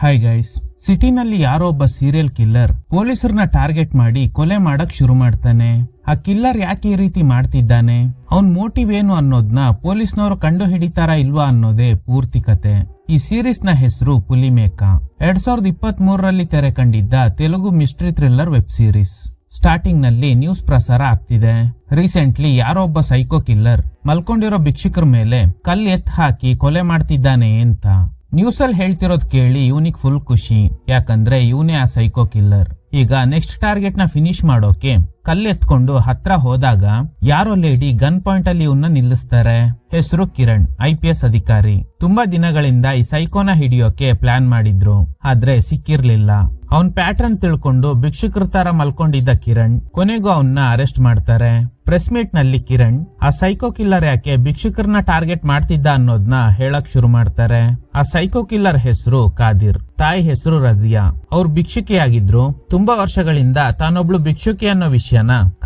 Hi guys, ಸಿಟಿನಲ್ಲಿ ಯಾರೋ ಒಬ್ಬ serial killer ಪೊಲೀಸರನ್ನ target ಮಾಡಿ ಕೊಲೆ ಮಾಡಕ್ ಶುರು ಮಾಡ್ತಾನೆ. ಆ ಕಿಲ್ಲರ್ ಯಾಕೆ ಈ ರೀತಿ ಮಾಡ್ತಿದ್ದಾನೆ, ಅವನ್ ಮೋಟಿವ್ ಏನು ಅನ್ನೋದನ್ನ ಪೊಲೀಸ್ನವರು ಕಂಡು ಹಿಡಿತಾರ ಇಲ್ವಾ ಅನ್ನೋದೇ ಪೂರ್ತಿ ಕತೆ. ಈ ಸೀರೀಸ್ ನ ಹೆಸರು ಪುಲಿಮೇಕ. 2023ರಲ್ಲಿ ತೆರೆ ಕಂಡಿದ್ದ Telugu mystery thriller web series. Starting ನಲ್ಲಿ ನ್ಯೂಸ್ ಪ್ರಸಾರ ಆಗ್ತಿದೆ. ರೀಸೆಂಟ್ಲಿ ಯಾರೋ ಒಬ್ಬ ಸೈಕೋ ಕಿಲ್ಲರ್ ಮಲ್ಕೊಂಡಿರೋ ಭಿಕ್ಷುಕರ ಮೇಲೆ ಕಲ್ಲು ಎತ್ ಹಾಕಿ ಕೊಲೆ ಮಾಡ್ತಿದ್ದಾನೆ ಅಂತ ನ್ಯೂಸ್ ಅಲ್ಲಿ ಹೇಳ್ತಿರೋದ್ ಕೇಳಿ ಇವನಿಗೆ ಫುಲ್ ಖುಷಿ, ಯಾಕಂದ್ರೆ ಇವನೇ ಆ ಸೈಕೋ ಕಿಲ್ಲರ್. ಈಗ ನೆಕ್ಸ್ಟ್ ಟಾರ್ಗೆಟ್ ನ ಫಿನಿಶ್ ಮಾಡೋಕೆ ಕಲ್ಲು ಎತ್ಕೊಂಡು ಹತ್ರ ಹೋದಾಗ ಯಾರೋ ಲೇಡಿ ಗನ್ ಪಾಯಿಂಟ್ ಅಲ್ಲಿ ಇವನ್ನ ನಿಲ್ಲಿಸ್ತಾರೆ. ಹೆಸರು ಕಿರಣ್, IPS ಅಧಿಕಾರಿ. ತುಂಬಾ ದಿನಗಳಿಂದ ಈ ಸೈಕೋನ ಹಿಡಿಯೋಕೆ ಪ್ಲಾನ್ ಮಾಡಿದ್ರು, ಆದ್ರೆ ಸಿಕ್ಕಿರ್ಲಿಲ್ಲ. ಅವನ್ ಪ್ಯಾಟರ್ನ್ ತಿಳ್ಕೊಂಡು ಭಿಕ್ಷುಕರ ತರ ಮಲ್ಕೊಂಡಿದ್ದ ಕಿರಣ್ ಕೊನೆಗೂ ಅವನ್ನ ಅರೆಸ್ಟ್ ಮಾಡ್ತಾರೆ. ಪ್ರೆಸ್ ಮೀಟ್ ನಲ್ಲಿ ಕಿರಣ್ ಆ ಸೈಕೋ ಕಿಲ್ಲರ್ ಯಾಕೆ ಭಿಕ್ಷುಕರನ್ನ ಟಾರ್ಗೆಟ್ ಮಾಡ್ತಿದ್ದ ಅನ್ನೋದನ್ನ ಹೇಳಕ್ ಶುರು ಮಾಡ್ತಾರೆ. ಆ ಸೈಕೋ ಕಿಲ್ಲರ್ ಹೆಸರು ಕಾದಿರ್, ತಾಯಿ ಹೆಸರು ರಜಿಯಾ. ಅವ್ರು ಭಿಕ್ಷುಕಿಯಾಗಿದ್ರು. ತುಂಬಾ ವರ್ಷಗಳಿಂದ ತಾನೊಬ್ಳು ಭಿಕ್ಷುಕಿ ಅನ್ನೋ ವಿಷಯನ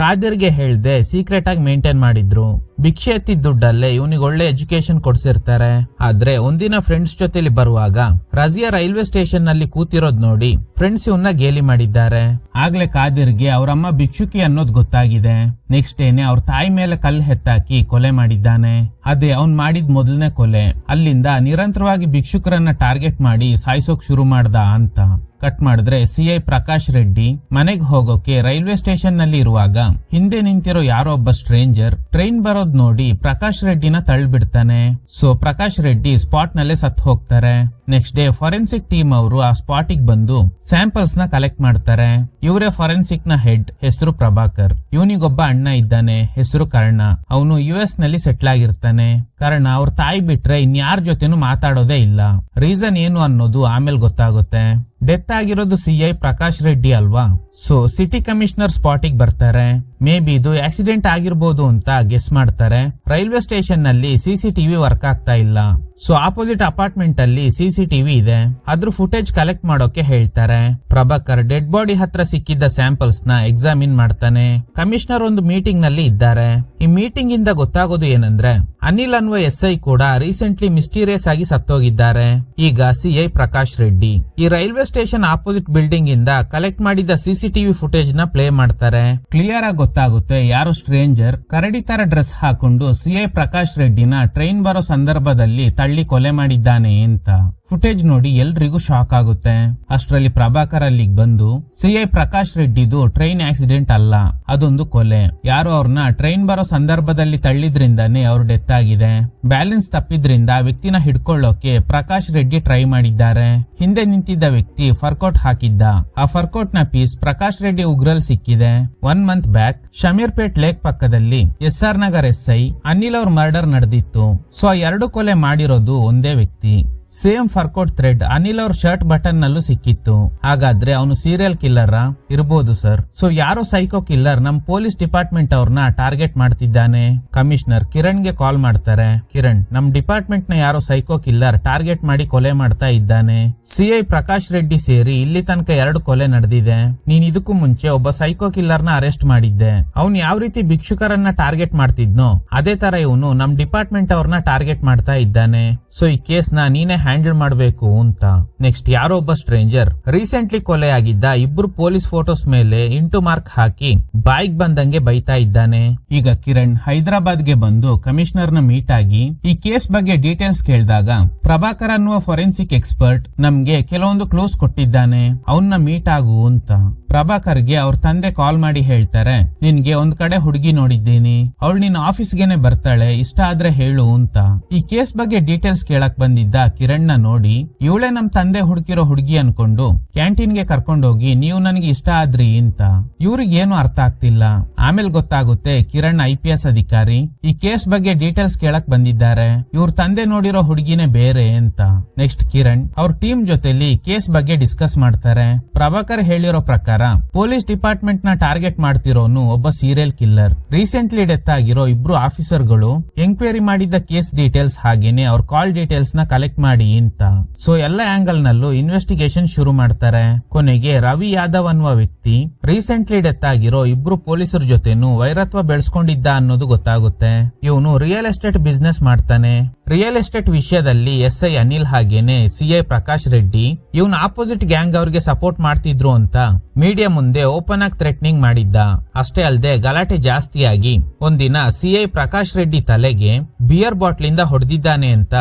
ಕಾದಿರ್ಗೆ ಹೇಳ್ದೆ ಸೀಕ್ರೆಟ್ ಆಗಿ ಮೇಂಟೈನ್ ಮಾಡಿದ್ರು. ಭಿಕ್ಷೆ ಎತ್ತಿದ ದುಡ್ಡಲ್ಲೇ ಇವನಿಗೆ ಒಳ್ಳೆ ಎಜುಕೇಶನ್ ಕೊಡ್ಸಿರ್ತಾರೆ. ಆದ್ರೆ ಒಂದಿನ ಫ್ರೆಂಡ್ಸ್ ಜೊತೆಲಿ ಬರುವಾಗ ರಜಿಯಾ ರೈಲ್ವೆ ಸ್ಟೇಷನ್ ನಲ್ಲಿ ಕೂತಿರೋದ್ ನೋಡಿ ಫ್ರೆಂಡ್ಸ್ ಇವನ್ನ ಗೇಲಿ ಮಾಡಿದ್ದಾರೆ. ಆಗ್ಲೇ ಕಾದಿರ್ಗೆ ಅವ್ರಮ್ಮ ಭಿಕ್ಷುಕಿ ಅನ್ನೋದು ಗೊತ್ತಾಗಿದೆ. ನೆಕ್ಸ್ಟ್ ಡೇನೆ ಅವ್ರ ತಾಯಿ ಮೇಲೆ ಕಲ್ಲು ಎತ್ತಾಕಿ ಕೊಲೆ ಮಾಡಿದ್ದಾನೆ. ಅದೇ ಅವ್ನ್ ಮಾಡಿದ್ ಮೊದಲನೇ ಕೊಲೆ. ಅಲ್ಲಿಂದ ನಿರಂತರವಾಗಿ ಭಿಕ್ಷುಕರನ್ನ ಟಾರ್ಗೆಟ್ ಮಾಡಿ ಸಾಯಿಸೋಕ್ ಶುರು ಮಾಡ್ದ ಅಂತ ಕಟ್ ಮಾಡಿದ್ರೆ CI ಪ್ರಕಾಶ್ ರೆಡ್ಡಿ ಮನೆಗೆ ಹೋಗೋಕೆ ರೈಲ್ವೆ ಸ್ಟೇಷನ್ ನಲ್ಲಿ ಇರುವಾಗ ಹಿಂದೆ ನಿಂತಿರೋ ಯಾರೋ ಒಬ್ಬ ಸ್ಟ್ರೇಂಜರ್ ಟ್ರೈನ್ ಬರೋದ್ ನೋಡಿ ಪ್ರಕಾಶ್ ರೆಡ್ಡಿನ ತಳ್ಳಿಬಿಡ್ತಾನೆ. ಸೊ ಪ್ರಕಾಶ್ ರೆಡ್ಡಿ ಸ್ಪಾಟ್ ನಲ್ಲೇ ಸತ್ ಹೋಗ್ತಾರೆ. ನೆಕ್ಸ್ಟ್ ಡೇ ಫಾರೆನ್ಸಿಕ್ ಟೀಮ್ ಅವರು ಆ ಸ್ಪಾಟಿಗೆ ಬಂದು ಸ್ಯಾಂಪಲ್ಸ್ ನ ಕಲೆಕ್ಟ್ ಮಾಡ್ತಾರೆ. ಇವರೇ ಫಾರೆನ್ಸಿಕ್ ನ ಹೆಡ್, ಹೆಸರು ಪ್ರಭಾಕರ್. ಇವನಿಗೊಬ್ಬ ಅಣ್ಣ ಇದ್ದಾನೆ, ಹೆಸರು ಕರ್ಣ. ಅವನು US ನಲ್ಲಿ ಸೆಟ್ಲ್ ಆಗಿರ್ತಾನೆ. ಕರ್ಣ ಅವ್ರ ತಾಯಿ ಬಿಟ್ರೆ ಇನ್ಯಾರ ಜೊತೆನೂ ಮಾತಾಡೋದೇ ಇಲ್ಲ. ರೀಸನ್ ಏನು ಅನ್ನೋದು ಆಮೇಲೆ ಗೊತ್ತಾಗುತ್ತೆ. ಡೆತ್ ಆಗಿರೋದು CI ಪ್ರಕಾಶ್ ರೆಡ್ಡಿ ಅಲ್ವಾ. ಸೊ ಸಿಟಿ ಕಮಿಷನರ್ ಸ್ಪಾಟಿಗೆ ಬರ್ತಾರೆ. ಮೇ ಬಿ ಇದು ಆಕ್ಸಿಡೆಂಟ್ ಆಗಿರ್ಬೋದು ಅಂತ ಗೆಸ್ ಮಾಡ್ತಾರೆ. ರೈಲ್ವೆ ಸ್ಟೇಷನ್ ನಲ್ಲಿ CCTV ವರ್ಕ್ ಆಗ್ತಾ ಇಲ್ಲ. ಸೊ ಆಪೋಸಿಟ್ ಅಪಾರ್ಟ್ಮೆಂಟ್ ಅಲ್ಲಿ CCTV ಇದೆ, ಅದ್ರ ಫುಟೇಜ್ ಕಲೆಕ್ಟ್ ಮಾಡೋಕೆ ಹೇಳ್ತಾರೆ. ಪ್ರಭಾಕರ್ ಡೆಡ್ ಬಾಡಿ ಹತ್ರ ಸಿಕ್ಕಿದ್ದ ಸ್ಯಾಂಪಲ್ಸ್ ನ ಎಕ್ಸಾಮಿನ್ ಮಾಡ್ತಾನೆ. ಕಮಿಷನರ್ ಒಂದು ಮೀಟಿಂಗ್ ನಲ್ಲಿ ಇದ್ದಾರೆ. ಈ ಮೀಟಿಂಗ್ ಇಂದ ಗೊತ್ತಾಗೋದು ಏನಂದ್ರೆ ಅನಿಲ್ ಅನ್ನುವ SI ಕೂಡ ರೀಸೆಂಟ್ಲಿ ಮಿಸ್ಟೀರಿಯಸ್ ಆಗಿ ಸತ್ತೋಗಿದ್ದಾರೆ. ಈಗ CI ಪ್ರಕಾಶ್ ರೆಡ್ಡಿ ಈ ರೈಲ್ವೆ ಸ್ಟೇಷನ್ ಆಪೋಸಿಟ್ ಬಿಲ್ಡಿಂಗ್ ಇಂದ ಕಲೆಕ್ಟ್ ಮಾಡಿದ CCTV ಫುಟೇಜ್ ನ ಪ್ಲೇ ಮಾಡ್ತಾರೆ. ಕ್ಲಿಯರ್ ಆಗಿ ಗೊತ್ತಾಗುತ್ತೆ ಯಾರೋ ಸ್ಟ್ರೇಂಜರ್ ಕರಡಿ ತರ ಡ್ರೆಸ್ ಹಾಕೊಂಡು CI ಪ್ರಕಾಶ್ ರೆಡ್ಡಿನ ಟ್ರೈನ್ ಬರೋ ಸಂದರ್ಭದಲ್ಲಿ ತಳ್ಳಿ ಕೊಲೆ ಮಾಡಿದ್ದಾನೆ ಅಂತ. ಫುಟೇಜ್ ನೋಡಿ ಎಲ್ರಿಗೂ ಶಾಕ್ ಆಗುತ್ತೆ. ಅಷ್ಟರಲ್ಲಿ ಪ್ರಭಾಕರ್ ಅಲ್ಲಿಗೆ ಬಂದು CI ಪ್ರಕಾಶ್ ರೆಡ್ಡಿದು ಟ್ರೈನ್ ಆಕ್ಸಿಡೆಂಟ್ ಅಲ್ಲ, ಅದೊಂದು ಕೊಲೆ. ಯಾರೋ ಅವ್ರನ್ನ ಟ್ರೈನ್ ಬರೋ ಸಂದರ್ಭದಲ್ಲಿ ತಳ್ಳಿದ್ರಿಂದಾನೇ ಅವ್ರ ಡೆತ್ ಆಗಿದೆ. ಬ್ಯಾಲೆನ್ಸ್ ತಪ್ಪಿದ್ರಿಂದ ಆ ವ್ಯಕ್ತಿನ ಹಿಡ್ಕೊಳ್ಳೋಕೆ ಪ್ರಕಾಶ್ ರೆಡ್ಡಿ ಟ್ರೈ ಮಾಡಿದ್ದಾರೆ. ಹಿಂದೆ ನಿಂತಿದ್ದ ವ್ಯಕ್ತಿ ಫರ್ಕೌಟ್ ಹಾಕಿದ್ದ. ಆ ಫರ್ಕೌಟ್ ನ ಪೀಸ್ ಪ್ರಕಾಶ್ ರೆಡ್ಡಿ ಉಗ್ರಲ್ ಸಿಕ್ಕಿದೆ. 1 ಮಂತ್ ಬ್ಯಾಕ್ ಶಮೀರ್ಪೇಟ್ ಲೇಕ್ ಪಕ್ಕದಲ್ಲಿ SR ನಗರ್ SI ಅನಿಲ್ ಅವ್ರ ಮರ್ಡರ್ ನಡೆದಿತ್ತು. ಸೊ ಆ 2 ಕೊಲೆ ಮಾಡಿರೋದು ಒಂದೇ ವ್ಯಕ್ತಿ. ಸೇಮ್ ಫರ್ಕೌಟ್ ಥ್ರೆಡ್ ಅನಿಲ್ ಅವ್ರ ಶರ್ಟ್ ಬಟನ್ ನಲ್ಲೂ ಸಿಕ್ಕಿತ್ತು. ಹಾಗಾದ್ರೆ ಅವನು ಸೀರಿಯಲ್ ಕಿಲ್ಲರ್ ಇರ್ಬೋದು ಸರ್. ಸೊ ಯಾರೋ ಸೈಕೋ ಕಿಲ್ಲರ್ ನಮ್ ಪೊಲೀಸ್ ಡಿಪಾರ್ಟ್ಮೆಂಟ್ ಅವ್ರನ್ನ ಟಾರ್ಗೆಟ್ ಮಾಡ್ತಿದ್ದಾನೆ. ಕಮಿಷನರ್ ಕಿರಣ್ ಗೆ ಕಾಲ್ ಮಾಡ್ತಾರೆ. ಕಿರಣ್, ನಮ್ ಡಿಪಾರ್ಟ್ಮೆಂಟ್ ನ ಯಾರೋ ಸೈಕೋ ಕಿಲ್ಲರ್ ಟಾರ್ಗೆಟ್ ಮಾಡಿ ಕೊಲೆ ಮಾಡ್ತಾ ಇದ್ದಾನೆ. CI ಪ್ರಕಾಶ್ ರೆಡ್ಡಿ ಸೇರಿ ಇಲ್ಲಿ ತನಕ 2 ಕೊಲೆ ನಡೆದಿದೆ. ನೀನ್ ಇದಕ್ಕೂ ಮುಂಚೆ ಒಬ್ಬ ಸೈಕೋ ಕಿಲ್ಲರ್ ನ ಅರೆಸ್ಟ್ ಮಾಡಿದ್ದೆ. ಅವ್ನು ಯಾವ ರೀತಿ ಭಿಕ್ಷುಕರನ್ನ ಟಾರ್ಗೆಟ್ ಮಾಡ್ತಿದ್ನೋ ಅದೇ ತರ ಇವನು ನಮ್ ಡಿಪಾರ್ಟ್ಮೆಂಟ್ ಅವ್ರನ್ನ ಟಾರ್ಗೆಟ್ ಮಾಡ್ತಾ ಇದ್ದಾನೆ. ಸೊ ಈ ಕೇಸ್ ನ ನೀನೇ ಹ್ಯಾಂಡಲ್ ಮಾಡಬೇಕು ಅಂತ. ನೆಕ್ಸ್ಟ್ ಯಾರೋ ಒಬ್ಬ ಸ್ಟ್ರೇಂಜರ್ ರೀಸೆಂಟ್ಲಿ ಕೊಲೆ ಆಗಿದ್ದ 2 ಪೊಲೀಸ್ ಫೋಟೋಸ್ ಮೇಲೆ ಇಂಟು ಮಾರ್ಕ್ ಹಾಕಿ ಬಾಯಿಗೆ ಬಂದಂಗೆ ಬೈತಾ ಇದ್ದಾನೆ. ಈಗ ಕಿರಣ್ ಹೈದರಾಬಾದ್ ಗೆ ಬಂದು ಕಮಿಷನರ್ ನ ಮೀಟ್ ಆಗಿ ಈ ಕೇಸ್ ಬಗ್ಗೆ ಡೀಟೇಲ್ಸ್ ಕೇಳಿದಾಗ ಪ್ರಭಾಕರ್ ಅನ್ನುವ ಫಾರೆನ್ಸಿಕ್ ಎಕ್ಸ್ಪರ್ಟ್ ನಮ್ಗೆ ಕೆಲವೊಂದು ಕ್ಲೂಸ್ ಕೊಟ್ಟಿದ್ದಾನೆ, ಅವನ್ನ ಮೀಟ್ ಆಗು ಅಂತ. ಪ್ರಭಾಕರ್ಗೆ ಅವ್ರ ತಂದೆ ಕಾಲ್ ಮಾಡಿ ಹೇಳ್ತಾರೆ, ನಿನ್ಗೆ ಒಂದ್ ಕಡೆ ಹುಡುಗಿ ನೋಡಿದ್ದೀನಿ, ಅವಳು ನಿನ್ನ ಆಫೀಸ್ಗೆನೆ ಬರ್ತಾಳೆ, ಇಷ್ಟ ಆದ್ರೆ ಹೇಳು ಅಂತ. ಈ ಕೇಸ್ ಬಗ್ಗೆ ಡೀಟೇಲ್ಸ್ ಕೇಳಕ್ ಬಂದಿದ್ದ ಕಿರಣ್ ನ ನೋಡಿ ಇವಳೆ ನಮ್ ತಂದೆ ಹುಡುಕಿರೋ ಹುಡುಗಿ ಅನ್ಕೊಂಡು ಕ್ಯಾಂಟೀನ್ ಗೆ ಕರ್ಕೊಂಡೋಗಿ ನೀವು ನನಗೆ ಇಷ್ಟ ಆದ್ರಿ ಅಂತ. ಇವ್ರಿಗೆ ಏನು ಅರ್ಥ ಆಗ್ತಿಲ್ಲ. ಆಮೇಲೆ ಗೊತ್ತಾಗುತ್ತೆ ಕಿರಣ್ IPS ಅಧಿಕಾರಿ ಈ ಕೇಸ್ ಬಗ್ಗೆ ಡೀಟೇಲ್ಸ್ ಕೇಳಕ್ ಬಂದಿದ್ದಾರೆ, ಇವ್ರ ತಂದೆ ನೋಡಿರೋ ಹುಡುಗಿನೇ ಬೇರೆ ಅಂತ. ನೆಕ್ಸ್ಟ್ ಕಿರಣ್ ಅವ್ರ ಟೀಮ್ ಜೊತೆಲಿ ಕೇಸ್ ಬಗ್ಗೆ ಡಿಸ್ಕಸ್ ಮಾಡ್ತಾರೆ. ಪ್ರಭಾಕರ್ ಹೇಳಿರೋ ಪ್ರಕಾರ ಪೊಲೀಸ್ ಡಿಪಾರ್ಟ್ಮೆಂಟ್ ನ ಟಾರ್ಗೆಟ್ ಮಾಡ್ತಿರೋನು ಒಬ್ಬ ಸೀರಿಯಲ್ ಕಿಲ್ಲರ್. ರೀಸೆಂಟ್ಲಿ ಡೆತ್ ಆಗಿರೋ 2 ಆಫೀಸರ್ಗಳು ಎಂಕ್ವೈರಿ ಮಾಡಿದ್ದ ಕೇಸ್ ಡೀಟೇಲ್ಸ್ ಹಾಗೇನೆ ಅವ್ರ ಕಾಲ್ ಡೀಟೇಲ್ಸ್ ನ ಕಲೆಕ್ಟ್ ಮಾಡಿ ಮಾಡಿ ಅಂತ. ಸೊ ಎಲ್ಲ ಆಂಗಲ್ ನಲ್ಲೂ ಇನ್ವೆಸ್ಟಿಗೇಷನ್ ಶುರು ಮಾಡ್ತಾರೆ. ಕೊನೆಗೆ ರವಿ ಯಾದವ್ ಅನ್ನುವ ವ್ಯಕ್ತಿ ರೀಸೆಂಟ್ಲಿ ಡೆತ್ ಆಗಿರೋ ಇಬ್ರು ಪೊಲೀಸರ ಜೊತೆನೂ ವೈರತ್ವ ಬೆಳೆಸ್ಕೊಂಡಿದ್ದ ಅನ್ನೋದು ಗೊತ್ತಾಗುತ್ತೆ. ಇವನು ರಿಯಲ್ ಎಸ್ಟೇಟ್ ಬಿಸ್ನೆಸ್ ಮಾಡ್ತಾನೆ. ರಿಯಲ್ ಎಸ್ಟೇಟ್ ವಿಷಯದಲ್ಲಿ SI ಅನಿಲ್ ಹಾಗೇನೆ CI ಪ್ರಕಾಶ್ ರೆಡ್ಡಿ ಇವನ್ ಆಪೋಸಿಟ್ ಗ್ಯಾಂಗ್ ಅವ್ರಿಗೆ ಸಪೋರ್ಟ್ ಮಾಡ್ತಿದ್ರು ಅಂತ ಮೀಡಿಯಾ ಮುಂದೆ ಓಪನ್ ಆಗಿ ಥ್ರೆಟ್ನಿಂಗ್ ಮಾಡಿದ್ದ. ಅಷ್ಟೇ ಅಲ್ಲದೆ ಗಲಾಟೆ ಜಾಸ್ತಿಯಾಗಿ ಒಂದಿನ CI ಪ್ರಕಾಶ್ ರೆಡ್ಡಿ ತಲೆಗೆ ಬಿಯರ್ ಬಾಟ್ಲಿಂದ ಹೊಡೆದಿದ್ದಾನೆ ಅಂತ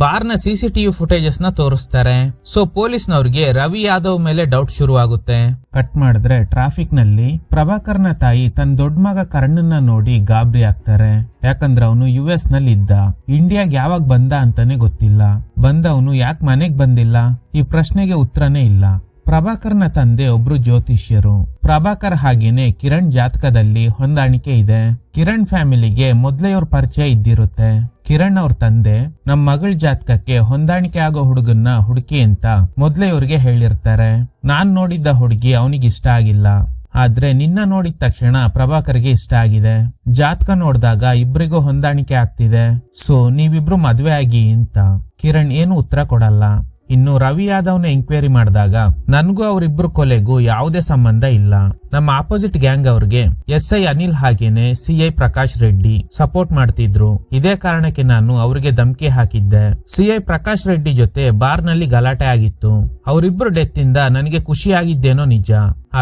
ಬಾರ್ನ CCTV ಫುಟೇಜಸ್ ನ ತೋರಿಸ್ತಾರೆ. ಸೊ ಪೊಲೀಸ್ನವ್ರಿಗೆ ರವಿ ಯಾದವ್ ಮೇಲೆ ಡೌಟ್ ಶುರುವಾಗುತ್ತೆ. ಕಟ್ ಮಾಡಿದ್ರೆ ಟ್ರಾಫಿಕ್ ನಲ್ಲಿ ಪ್ರಭಾಕರ್ನ ತಾಯಿ ತನ್ನ ದೊಡ್ಡ ಮಗ ಕರ್ಣನ್ನ ನೋಡಿ ಗಾಬರಿ ಆಗ್ತಾರೆ. ಯಾಕಂದ್ರೆ ಅವನು US ನಲ್ಲಿ ಇದ್ದ, ಇಂಡಿಯಾಗ್ ಯಾವಾಗ ಬಂದ ಅಂತಾನೆ ಗೊತ್ತಿಲ್ಲ. ಬಂದವನು ಯಾಕೆ ಮನೆಗ್ ಬಂದಿಲ್ಲ, ಈ ಪ್ರಶ್ನೆಗೆ ಉತ್ತರನೇ ಇಲ್ಲ. ಪ್ರಭಾಕರ್ನ ತಂದೆ ಒಬ್ರು ಜ್ಯೋತಿಷ್ಯರು. ಪ್ರಭಾಕರ್ ಹಾಗೇನೆ ಕಿರಣ್ ಜಾತಕದಲ್ಲಿ ಹೊಂದಾಣಿಕೆ ಇದೆ. ಕಿರಣ್ ಫ್ಯಾಮಿಲಿಗೆ ಮೊದ್ಲೇ ಇವ್ರ ಪರಿಚಯ ಇದ್ದಿರುತ್ತೆ. ಕಿರಣ್ ಅವ್ರ ತಂದೆ ನಮ್ ಮಗಳ ಜಾತಕಕ್ಕೆ ಹೊಂದಾಣಿಕೆ ಆಗೋ ಹುಡುಗನ್ನ ಹುಡುಕಿ ಅಂತ ಮೊದ್ಲೇ ಇವ್ರಿಗೆ ಹೇಳಿರ್ತಾರೆ. ನಾನ್ ನೋಡಿದ್ದ ಹುಡುಗಿ ಅವನಿಗೆ ಇಷ್ಟ ಆಗಿಲ್ಲ, ಆದ್ರೆ ನಿನ್ನ ನೋಡಿದ ತಕ್ಷಣ ಪ್ರಭಾಕರ್ಗೆ ಇಷ್ಟ ಆಗಿದೆ. ಜಾತಕ ನೋಡಿದಾಗ ಇಬ್ರಿಗೂ ಹೊಂದಾಣಿಕೆ ಆಗ್ತಿದೆ. ಸೊ ನೀವಿಬ್ರು ಮದ್ವೆ ಆಗಿ ಅಂತ. ಕಿರಣ್ ಏನು ಉತ್ತರ ಕೊಡಲ್ಲ. ಇನ್ನು ರವಿ ಯಾದವ್ನ ಎಂಕ್ವೈರಿ ಮಾಡಿದಾಗ ನನ್ಗೂ ಅವರಿಬ್ರು ಕೊಲೆಗೂ ಯಾವುದೇ ಸಂಬಂಧ ಇಲ್ಲ. ನಮ್ಮ ಆಪೋಸಿಟ್ ಗ್ಯಾಂಗ್ ಅವ್ರಿಗೆ SI ಅನಿಲ್ ಹಾಗೇನೆ CI ಪ್ರಕಾಶ್ ರೆಡ್ಡಿ ಸಪೋರ್ಟ್ ಮಾಡ್ತಿದ್ರು. ಇದೇ ಕಾರಣಕ್ಕೆ ನಾನು ಅವ್ರಿಗೆ ಧಮಕಿ ಹಾಕಿದ್ದೆ. CI ಪ್ರಕಾಶ್ ರೆಡ್ಡಿ ಜೊತೆ ಬಾರ್ ನಲ್ಲಿ ಗಲಾಟೆ ಆಗಿತ್ತು. ಅವರಿಬ್ರು ಡೆತ್ ಇಂದ ನನಗೆ ಖುಷಿ ಆಗಿದ್ದೇನೋ ನಿಜ,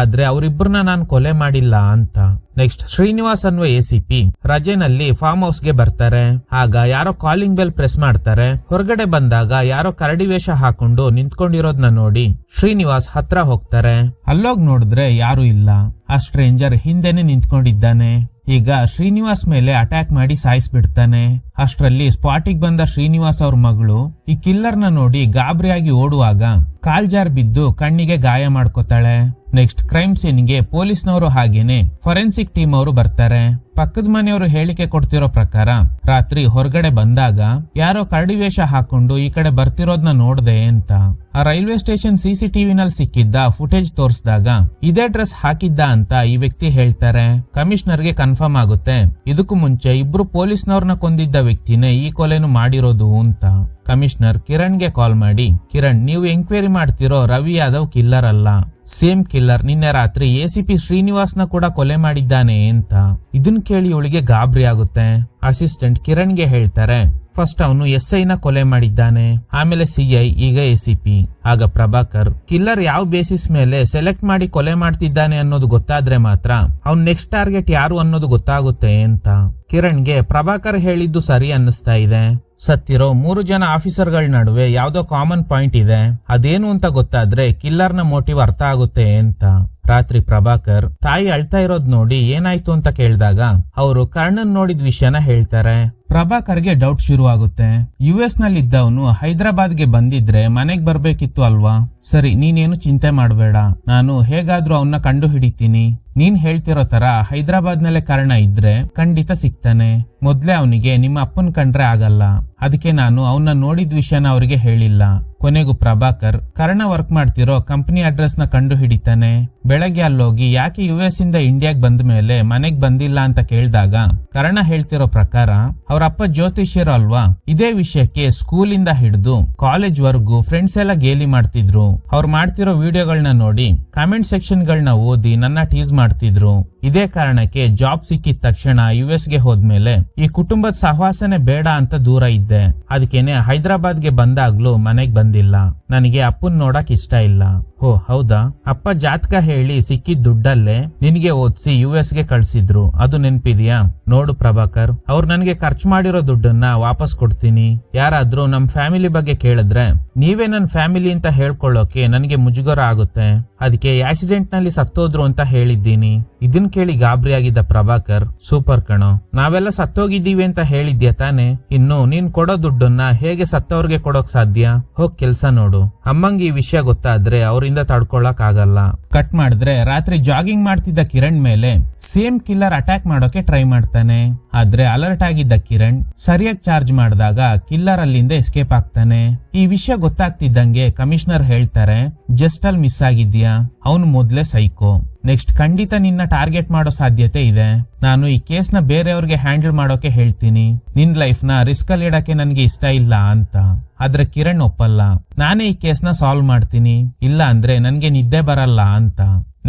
ಆದ್ರೆ ಅವರಿಬ್ರನ್ನ ನಾನು ಕೊಲೆ ಮಾಡಿಲ್ಲ ಅಂತ. ನೆಕ್ಸ್ಟ್ ಶ್ರೀನಿವಾಸ್ ಅನ್ನುವ ACP ರಜೆನಲ್ಲಿ ಫಾರ್ಮ್ ಹೌಸ್ ಗೆ ಬರ್ತಾರೆ. ಆಗ ಯಾರೋ ಕಾಲಿಂಗ್ ಬೆಲ್ ಪ್ರೆಸ್ ಮಾಡ್ತಾರೆ. ಹೊರಗಡೆ ಬಂದಾಗ ಯಾರೋ ಕರಡಿ ವೇಷ ಹಾಕೊಂಡು ನಿಂತ್ಕೊಂಡಿರೋದ್ನ ನೋಡಿ ಶ್ರೀನಿವಾಸ್ ಹತ್ರ ಹೋಗ್ತಾರೆ. ಅಲ್ಲೋಗ್ ನೋಡಿದ್ರೆ ಯಾರು ಇಲ್ಲ. ಆ ಸ್ಟ್ರೇಂಜರ್ ಹಿಂದೆನೆ ನಿಂತ್ಕೊಂಡಿದ್ದಾನೆ. ಈಗ ಶ್ರೀನಿವಾಸ್ ಮೇಲೆ ಅಟ್ಯಾಕ್ ಮಾಡಿ ಸಾಯಿಸ್ಬಿಡ್ತಾನೆ. ಅಷ್ಟರಲ್ಲಿ ಸ್ಪಾಟಿಗೆ ಬಂದ ಶ್ರೀನಿವಾಸ್ ಅವ್ರ ಮಗಳು ಈ ಕಿಲ್ಲರ್ನ ನೋಡಿ ಗಾಬರಿಯಾಗಿ ಓಡುವಾಗ ಕಾಲ್ ಜಾರ್ ಬಿದ್ದು ಕಣ್ಣಿಗೆ ಗಾಯ ಮಾಡ್ಕೋತಾಳೆ. ನೆಕ್ಸ್ಟ್ ಕ್ರೈಮ್ ಸೀನ್ಗೆ ಪೊಲೀಸ್ನವರು ಹಾಗೇನೆ ಫೊರೆನ್ಸಿಕ್ ಟೀಮ್ ಅವರು ಬರ್ತಾರೆ. ಪಕ್ಕದ ಮನೆಯವರು ಹೇಳಿಕೆ ಕೊಡ್ತಿರೋ ಪ್ರಕಾರ ರಾತ್ರಿ ಹೊರಗಡೆ ಬಂದಾಗ ಯಾರೋ ಕರಡಿ ವೇಷ ಹಾಕೊಂಡು ಈ ಕಡೆ ಬರ್ತಿರೋದ್ನ ನೋಡ್ದೆ ಅಂತ. ಆ ರೈಲ್ವೆ ಸ್ಟೇಷನ್ CCTV ನಲ್ಲಿ ಸಿಕ್ಕಿದ್ದ ಫುಟೇಜ್ ತೋರಿಸಿದಾಗ ಇದೇ ಡ್ರೆಸ್ ಹಾಕಿದ್ದ ಅಂತ ಈ ವ್ಯಕ್ತಿ ಹೇಳ್ತಾರೆ. ಕಮಿಷನರ್ಗೆ ಕನ್ಫರ್ಮ್ ಆಗುತ್ತೆ ಇದಕ್ಕೂ ಮುಂಚೆ ಇಬ್ರು ಪೊಲೀಸ್ನವ್ರನ್ನ ಕೊಂದಿದ್ದ ವ್ಯಕ್ತಿನೇ ಈ ಕೊಲೆನು ಮಾಡಿರೋದು ಅಂತ. ಕಮಿಷನರ್ ಕಿರಣ್ಗೆ ಕಾಲ್ ಮಾಡಿ, ಕಿರಣ್ ನೀವು ಎಂಕ್ವೈರಿ ಮಾಡ್ತಿರೋ ರವಿ ಯಾದವ್ ಕಿಲ್ಲರ್ ಅಲ್ಲ, ಸೇಮ್ ಕಿಲ್ಲರ್ ನಿನ್ನೆ ರಾತ್ರಿ ACP ಶ್ರೀನಿವಾಸ್ನ ಕೂಡ ಕೊಲೆ ಮಾಡಿದ್ದಾನೆ ಅಂತ. ಇದನ್ ಕೇಳಿ ಇವಳಿಗೆ ಗಾಬರಿ ಆಗುತ್ತೆ. ಅಸಿಸ್ಟೆಂಟ್ ಕಿರಣ್ಗೆ ಹೇಳ್ತಾರೆ ಫಸ್ಟ್ ಅವನು SI ನ ಕೊಲೆ ಮಾಡಿದ್ದಾನೆ, ಆಮೇಲೆ CI, ಈಗ ACP. ಆಗ ಪ್ರಭಾಕರ್ ಕಿಲ್ಲರ್ ಯಾವ ಬೇಸಿಸ್ ಮೇಲೆ ಸೆಲೆಕ್ಟ್ ಮಾಡಿ ಕೊಲೆ ಮಾಡ್ತಿದ್ದಾನೆ ಅನ್ನೋದು ಗೊತ್ತಾದ್ರೆ ಮಾತ್ರ ಅವ್ನ್ ನೆಕ್ಸ್ಟ್ ಟಾರ್ಗೆಟ್ ಯಾರು ಅನ್ನೋದು ಗೊತ್ತಾಗುತ್ತೆ ಅಂತ. ಕಿರಣ್ಗೆ ಪ್ರಭಾಕರ್ ಹೇಳಿದ್ದು ಸರಿ ಅನ್ನಿಸ್ತಾ ಇದೆ. ಸತ್ತಿರೋ 3 ಜನ ಆಫೀಸರ್ಗಳ ನಡುವೆ ಯಾವ್ದೋ ಕಾಮನ್ ಪಾಯಿಂಟ್ ಇದೆ, ಅದೇನು ಅಂತ ಗೊತ್ತಾದ್ರೆ ಕಿಲ್ಲರ್ನ ಮೋಟಿವ್ ಅರ್ಥ ಆಗುತ್ತೆ ಅಂತ. ರಾತ್ರಿ ಪ್ರಭಾಕರ್ ತಾಯಿ ಅಳ್ತಾ ಇರೋದ್ ನೋಡಿ ಏನಾಯ್ತು ಅಂತ ಕೇಳಿದಾಗ ಅವರು ಕರ್ಣನ್ ನೋಡಿದ ವಿಷಯನ ಹೇಳ್ತಾರೆ. ಪ್ರಭಾಕರ್ಗೆ ಡೌಟ್ ಶುರು ಆಗುತ್ತೆ. US ನಲ್ಲಿ ಇದ್ದವನು ಹೈದರಾಬಾದ್ಗೆ ಬಂದಿದ್ರೆ ಮನೆಗ್ ಬರ್ಬೇಕಿತ್ತು ಅಲ್ವಾ? ಸರಿ, ನೀನೇನು ಚಿಂತೆ ಮಾಡಬೇಡ, ನಾನು ಹೇಗಾದ್ರೂ ಅವನ್ನ ಕಂಡು ಹಿಡಿತೀನಿ. ನೀನ್ ಹೇಳ್ತಿರೋ ತರ ಹೈದರಾಬಾದ್ ನಲ್ಲೇ ಕರ್ಣ ಇದ್ರೆ ಖಂಡಿತ ಸಿಗ್ತಾನೆ. ಮೊದ್ಲೇ ಅವನಿಗೆ ನಿಮ್ಮ ಅಪ್ಪನ್ ಕಂಡ್ರೆ ಆಗಲ್ಲ, ಅದಕ್ಕೆ ನಾನು ಅವನ್ನ ನೋಡಿದ ವಿಷಯನ ಅವ್ರಿಗೆ ಹೇಳಿಲ್ಲ. ಕೊನೆಗೂ ಪ್ರಭಾಕರ್ ಕರ್ಣ ವರ್ಕ್ ಮಾಡ್ತಿರೋ ಕಂಪನಿ ಅಡ್ರೆಸ್ ನ ಕಂಡು ಹಿಡಿತಾನೆ. ಬೆಳಗ್ಗೆ ಅಲ್ಲೋಗಿ ಯಾಕೆ US ಇಂದ ಇಂಡಿಯಾಗ್ ಬಂದ ಮೇಲೆ ಮನೆಗ್ ಬಂದಿಲ್ಲ ಅಂತ ಕೇಳಿದಾಗ ಕರ್ಣ ಹೇಳ್ತಿರೋ ಪ್ರಕಾರ ಅವ್ರ ಅಪ್ಪ ಜ್ಯೋತಿಷ್ಯರು ಅಲ್ವಾ, ಇದೇ ವಿಷಯಕ್ಕೆ ಸ್ಕೂಲಿಂದ ಹಿಡಿದು ಕಾಲೇಜ್ ವರ್ಗೂ ಫ್ರೆಂಡ್ಸ್ ಎಲ್ಲ ಗೇಲಿ ಮಾಡ್ತಿದ್ರು. ಅವ್ರು ಮಾಡ್ತಿರೋ ವಿಡಿಯೋಗಳನ್ನ ನೋಡಿ ಕಾಮೆಂಟ್ ಸೆಕ್ಷನ್ ಗಳನ್ನ ಓದಿ ನನ್ನ ಟೀಸ್ ಮಾಡ್ತಿದ್ರು. ಇದೇ ಕಾರಣಕ್ಕೆ ಜಾಬ್ ಸಿಕ್ಕಿದ ತಕ್ಷಣ US ಗೆ ಹೋದ್ಮೇಲೆ ಈ ಕುಟುಂಬದ ಸಹವಾಸನೆ ಬೇಡ ಅಂತ ದೂರ ಇದ್ದೆ. ಅದಕ್ಕೇನೆ ಹೈದರಾಬಾದ್ಗೆ ಬಂದಾಗ್ಲೂ ಮನೆಗ್ ಬಂದಿಲ್ಲ. ನನಗೆ ಅಪ್ಪನ್ ನೋಡಕ್ ಇಷ್ಟ ಇಲ್ಲ. ಓ ಹೌದಾ, ಅಪ್ಪ ಜಾತಕ ಹೇಳಿ ಸಿಕ್ಕಿದ ದುಡ್ಡಲ್ಲೇ ನಿನಗೆ ಓದಿಸಿ US ಗೆ ಕಳ್ಸಿದ್ರು, ಅದು ನೆನ್ಪಿದ್ಯಾ? ನೋಡು ಪ್ರಭಾಕರ್, ಅವ್ರು ನನಗೆ ಖರ್ಚು ಮಾಡಿರೋ ದುಡ್ಡನ್ನ ವಾಪಸ್ ಕೊಡ್ತೀನಿ. ಯಾರಾದ್ರೂ ನಮ್ ಫ್ಯಾಮಿಲಿ ಬಗ್ಗೆ ಕೇಳಿದ್ರೆ ನೀವೇ ನನ್ ಫ್ಯಾಮಿಲಿ ಅಂತ ಹೇಳ್ಕೊಳ್ಳೋಕೆ ನನಗೆ ಮುಜುಗರ ಆಗುತ್ತೆ. ಅದಕ್ಕೆ ಆಕ್ಸಿಡೆಂಟ್ ನಲ್ಲಿ ಸತ್ತೋದ್ರು ಅಂತ ಹೇಳಿದ್ದೀನಿ. ಇದನ್ ಕೇಳಿ ಗಾಬರಿ ಆಗಿದ್ದ ಪ್ರಭಾಕರ್, ಸೂಪರ್ ಕಣೋ, ನಾವೆಲ್ಲ ಸತ್ತೋಗಿದ್ದೀವಿ ಅಂತ ಹೇಳಿದ್ಯಾ ತಾನೆ? ಇನ್ನು ನೀನ್ ಕೊಡೋ ದುಡ್ಡನ್ನ ಹೇಗೆ ಸತ್ತವ್ರಿಗೆ ಕೊಡೋಕ್ ಸಾಧ್ಯ? ಹೋಗ್ ಕೆಲ್ಸ ನೋಡು. ಅಮ್ಮಂಗ್ ಈ ವಿಷಯ ಗೊತ್ತಾದ್ರೆ ಅವರಿಂದ ತಡ್ಕೊಳಕ್ ಆಗಲ್ಲ. ಕಟ್ ಮಾಡಿದ್ರೆ ರಾತ್ರಿ ಜಾಗಿಂಗ್ ಮಾಡ್ತಿದ್ದ ಕಿರಣ್ ಮೇಲೆ ಸೇಮ್ ಕಿಲ್ಲರ್ ಅಟ್ಯಾಕ್ ಮಾಡೋಕೆ ಟ್ರೈ ಮಾಡ್ತಾನೆ. ಆದ್ರೆ ಅಲರ್ಟ್ ಆಗಿದ್ದ ಕಿರಣ್ ಸರಿಯಾಗಿ ಚಾರ್ಜ್ ಮಾಡಿದಾಗ ಕಿಲ್ಲರ್ ಅಲ್ಲಿಂದ ಎಸ್ಕೇಪ್ ಆಗ್ತಾನೆ. ಈ ವಿಷಯ ಗೊತ್ತಾಗ್ತಿದ್ದಂಗೆ ಕಮಿಷನರ್ ಹೇಳ್ತಾರೆ, ಜಸ್ಟ್ ಅಲ್ಲಿ ಮಿಸ್ ಆಗಿದ್ಯಾ, ಅವನು ಮೊದ್ಲೇ ಸೈಕೋ. ನೆಕ್ಸ್ಟ್ ಖಂಡಿತ ನಿನ್ನ ಟಾರ್ಗೆಟ್ ಮಾಡೋ ಸಾಧ್ಯತೆ ಇದೆ. ನಾನು ಈ ಕೇಸ್ನ ಬೇರೆಯವ್ರಿಗೆ ಹ್ಯಾಂಡಲ್ ಮಾಡೋಕೆ ಹೇಳ್ತೀನಿ. ನಿನ್ ಲೈಫ್ ನ ರಿಸ್ಕ್ ಅಲ್ಲಿ ಇಡಕ್ಕೆ ನನ್ಗೆ ಇಷ್ಟ ಇಲ್ಲ ಅಂತ. ಆದ್ರೆ ಕಿರಣ್ ಒಪ್ಪಲ್ಲ. ನಾನೇ ಈ ಕೇಸ್ನ ಸಾಲ್ವ್ ಮಾಡ್ತೀನಿ, ಇಲ್ಲ ಅಂದ್ರೆ ನನ್ಗೆ ನಿದ್ದೆ ಬರಲ್ಲ ಅಂತ.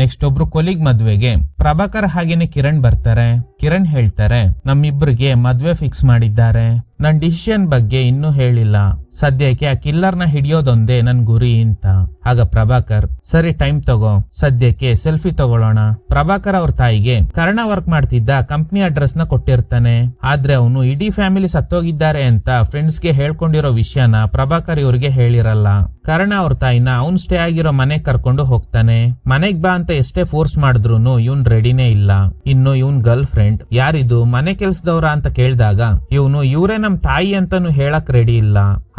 ನೆಕ್ಸ್ಟ್ ಒಬ್ರು ಕೊಲಿಗ್ ಮದ್ವೆಗೆ ಪ್ರಭಾಕರ್ ಹಾಗೇನೆ ಕಿರಣ್ ಬರ್ತಾರೆ. ಕಿರಣ್ ಹೇಳ್ತಾರೆ, ನಮ್ಮಿಬ್ರಿಗೆ ಮದ್ವೆ ಫಿಕ್ಸ್ ಮಾಡಿದ್ದಾರೆ. ನನ್ ಡಿಸಿಷನ್ ಬಗ್ಗೆ ಇನ್ನೂ ಹೇಳಿಲ್ಲ. ಸದ್ಯಕ್ಕೆ ಆ ಕಿಲ್ಲರ್ನ ಹಿಡಿಯೋದೊಂದೇ ನನ್ ಗುರಿ ಅಂತ. ಆಗ ಪ್ರಭಾಕರ್, ಸರಿ ಟೈಮ್ ತಗೋ, ಸದ್ಯಕ್ಕೆ ಸೆಲ್ಫಿ ತಗೊಳ್ಳೋಣ. ಪ್ರಭಾಕರ್ ಅವ್ರ ತಾಯಿಗೆ ಕರ್ಣ ವರ್ಕ್ ಮಾಡ್ತಿದ್ದ ಕಂಪ್ನಿ ಅಡ್ರೆಸ್ ನ ಕೊಟ್ಟಿರ್ತಾನೆ. ಆದ್ರೆ ಅವನು ಇಡೀ ಫ್ಯಾಮಿಲಿ ಸತ್ತೋಗಿದ್ದಾರೆ ಅಂತ ಫ್ರೆಂಡ್ಸ್ ಗೆ ಹೇಳ್ಕೊಂಡಿರೋ ವಿಷಯನ ಪ್ರಭಾಕರ್ ಇವ್ರಿಗೆ ಹೇಳಿರಲ್ಲ. ಕರ್ಣ ಅವ್ರ ತಾಯಿನ ಅವ್ನ್ ಸ್ಟೇ ಆಗಿರೋ ಮನೆಗ್ ಕರ್ಕೊಂಡು ಹೋಗ್ತಾನೆ. ಮನೆಗ್ ಬಾ ಅಂತ ಎಷ್ಟೇ ಫೋರ್ಸ್ ಮಾಡಿದ್ರು ಇವನ್ ರೆಡಿನೇ ಇಲ್ಲ. ಇನ್ನು ಇವನ್ ಗರ್ಲ್ ಫ್ರೆಂಡ್ ಯಾರಿದು ಮನೆ ಕೆಲ್ಸದವ್ರ ಅಂತ ಕೇಳಿದಾಗ ಇವನು ಇವ್ರೇ ನಮ್ ತಾಯಿ ಅಂತಾನು ಹೇಳಕ್ ರೆಡಿ ಇಲ್ಲ.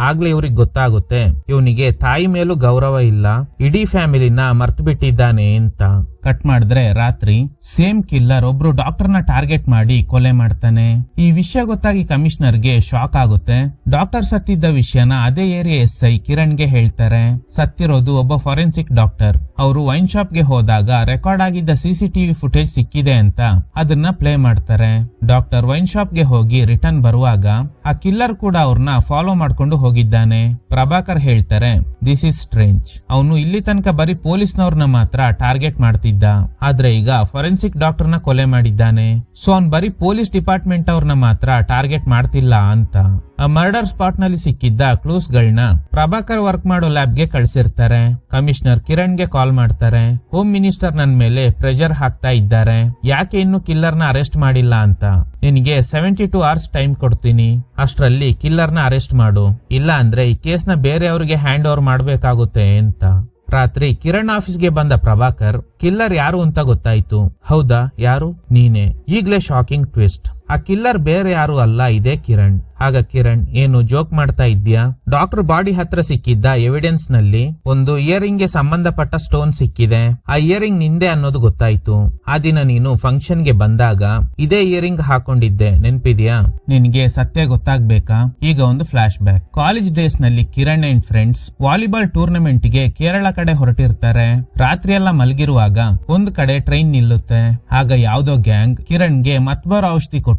ಆಗ್ಲೇ ಇವ್ರಿಗೆ ಗೊತ್ತಾಗುತ್ತೆ ಇವನಿಗೆ ತಾಯಿ ಮೇಲೂ ಗೌರವ ಇಲ್ಲ, ಇಡೀ ಫ್ಯಾಮಿಲಿನ ಮರ್ತು ಬಿಟ್ಟಿದ್ದಾನೆ ಅಂತ. ಕಟ್ ಮಾಡಿದ್ರೆ ರಾತ್ರಿ ಸೇಮ್ ಕಿಲ್ಲರ್ ಒಬ್ರು ಡಾಕ್ಟರ್ನ ಟಾರ್ಗೆಟ್ ಮಾಡಿ ಕೊಲೆ ಮಾಡ್ತಾನೆ. ಈ ವಿಷಯ ಗೊತ್ತಾಗಿ ಕಮಿಷನರ್ಗೆ ಶಾಕ್ ಆಗುತ್ತೆ. ಡಾಕ್ಟರ್ ಸತ್ತಿದ್ದ ವಿಷಯನ ಅದೇ ಏರಿಯಾ SI ಕಿರಣ್ಗೆ ಹೇಳ್ತಾರೆ. ಸತ್ತಿರೋದು ಒಬ್ಬ ಫಾರೆನ್ಸಿಕ್ ಡಾಕ್ಟರ್. ಅವರು ವೈನ್ ಶಾಪ್ ಗೆ ಹೋದಾಗ ರೆಕಾರ್ಡ್ ಆಗಿದ್ದ CCTV ಫುಟೇಜ್ ಸಿಕ್ಕಿದೆ ಅಂತ ಅದನ್ನ ಪ್ಲೇ ಮಾಡ್ತಾರೆ. ಡಾಕ್ಟರ್ ವೈನ್ ಶಾಪ್ ಗೆ ಹೋಗಿ ರಿಟರ್ನ್ ಬರುವಾಗ ಆ ಕಿಲ್ಲರ್ ಕೂಡ ಅವ್ರನ್ನ ಫಾಲೋ ಮಾಡ್ಕೊಂಡು ಹೋಗಿದ್ದಾನೆ. ಪ್ರಭಾಕರ್ ಹೇಳ್ತಾರೆ, ದಿಸ್ ಇಸ್ ಸ್ಟ್ರೇಂಜ್. ಅವನು ಇಲ್ಲಿ ತನಕ ಬರೀ ಪೊಲೀಸ್ನವ್ರನ್ನ ಮಾತ್ರ ಟಾರ್ಗೆಟ್ ಮಾಡ್ತಿದ್ದ, ಆದ್ರೆ ಈಗ ಫಾರೆನ್ಸಿಕ್ ಡಾಕ್ಟರ್ನ ಕೊಲೆ ಮಾಡಿದ್ದಾನೆ. ಸೊ ಅವ್ನ್ ಬರೀ ಪೊಲೀಸ್ ಡಿಪಾರ್ಟ್ಮೆಂಟ್ ಅವ್ರನ್ನ ಮಾತ್ರ ಟಾರ್ಗೆಟ್ ಮಾಡ್ತಿಲ್ಲ ಅಂತ. ಆ ಮರ್ಡರ್ ಸ್ಪಾಟ್ ನಲ್ಲಿ ಸಿಕ್ಕಿದ್ದ ಕ್ಲೂಸ್ ಗಳನ್ನ ಪ್ರಭಾಕರ್ ವರ್ಕ್ ಮಾಡೋ ಲ್ಯಾಬ್ ಗೆ ಕಳ್ಸಿರ್ತಾರೆ. ಕಮಿಷನರ್ ಕಿರಣ್ ಗೆ ಕಾಲ್ ಮಾಡ್ತಾರೆ. ಹೋಮ್ ಮಿನಿಸ್ಟರ್ ನನ್ ಮೇಲೆ ಪ್ರೆಷರ್ ಹಾಕ್ತಾ ಇದ್ದಾರೆ, ಯಾಕೆ ಇನ್ನು ಕಿಲ್ಲರ್ ನ ಅರೆಸ್ಟ್ ಮಾಡಿಲ್ಲ ಅಂತ. ನಿನಗೆ 72 hours ಟೈಮ್ ಕೊಡ್ತೀನಿ, ಅಷ್ಟ್ರಲ್ಲಿ ಕಿಲ್ಲರ್ ನ ಅರೆಸ್ಟ್ ಮಾಡು, ಇಲ್ಲ ಅಂದ್ರೆ ಈ ಕೇಸ್ ನ ಬೇರೆಯವ್ರಿಗೆ ಹ್ಯಾಂಡ್ ಓವರ್ ಮಾಡ್ಬೇಕಾಗುತ್ತೆ ಅಂತ. ರಾತ್ರಿ ಕಿರಣ್ ಆಫೀಸ್ಗೆ ಬಂದ ಪ್ರಭಾಕರ್, ಕಿಲ್ಲರ್ ಯಾರು ಅಂತ ಗೊತ್ತಾಯ್ತು. ಹೌದಾ, ಯಾರು? ನೀನೆ. ಈಗ್ಲೇ ಶಾಕಿಂಗ್ ಟ್ವಿಸ್ಟ್. ಆ ಕಿಲ್ಲರ್ ಬೇರೆ ಯಾರು ಅಲ್ಲ, ಇದೇ ಕಿರಣ್. ಆಗ ಕಿರಣ್, ಏನು ಜೋಕ್ ಮಾಡ್ತಾ ಇದ್ಯಾ? ಡಾಕ್ಟರ್ ಬಾಡಿ ಹತ್ರ ಸಿಕ್ಕಿದ್ದ ಎವಿಡೆನ್ಸ್ ನಲ್ಲಿ ಒಂದು ಇಯರಿಂಗ್ ಗೆ ಸಂಬಂಧಪಟ್ಟ ಸ್ಟೋನ್ ಸಿಕ್ಕಿದೆ. ಆ ಇಯರಿಂಗ್ ನಿಂದೆ ಅನ್ನೋದು ಗೊತ್ತಾಯ್ತು. ಆ ದಿನ ನೀನು ಫಂಕ್ಷನ್ ಗೆ ಬಂದಾಗ ಇದೇ ಇಯರಿಂಗ್ ಹಾಕೊಂಡಿದ್ದೆ, ನೆನ್ಪಿದ್ಯಾ? ನಿನ್ಗೆ ಸತ್ಯ ಗೊತ್ತಾಗ್ಬೇಕಾ? ಈಗ ಒಂದು ಫ್ಲಾಶ್ ಬ್ಯಾಕ್. ಕಾಲೇಜ್ ಡೇಸ್ ನಲ್ಲಿ Kiran and friends volleyball tournament ಗೆ ಕೇರಳ ಕಡೆ ಹೊರಟಿರ್ತಾರೆ. ರಾತ್ರಿ ಎಲ್ಲ ಮಲಗಿರುವಾಗ ಒಂದ್ ಕಡೆ ಟ್ರೈನ್ ನಿಲ್ಲುತ್ತೆ. ಆಗ ಯಾವ್ದೋ ಗ್ಯಾಂಗ್ ಕಿರಣ್ಗೆ ಮತ್ಬರ ಔಷಧಿ ಕೊಟ್ಟು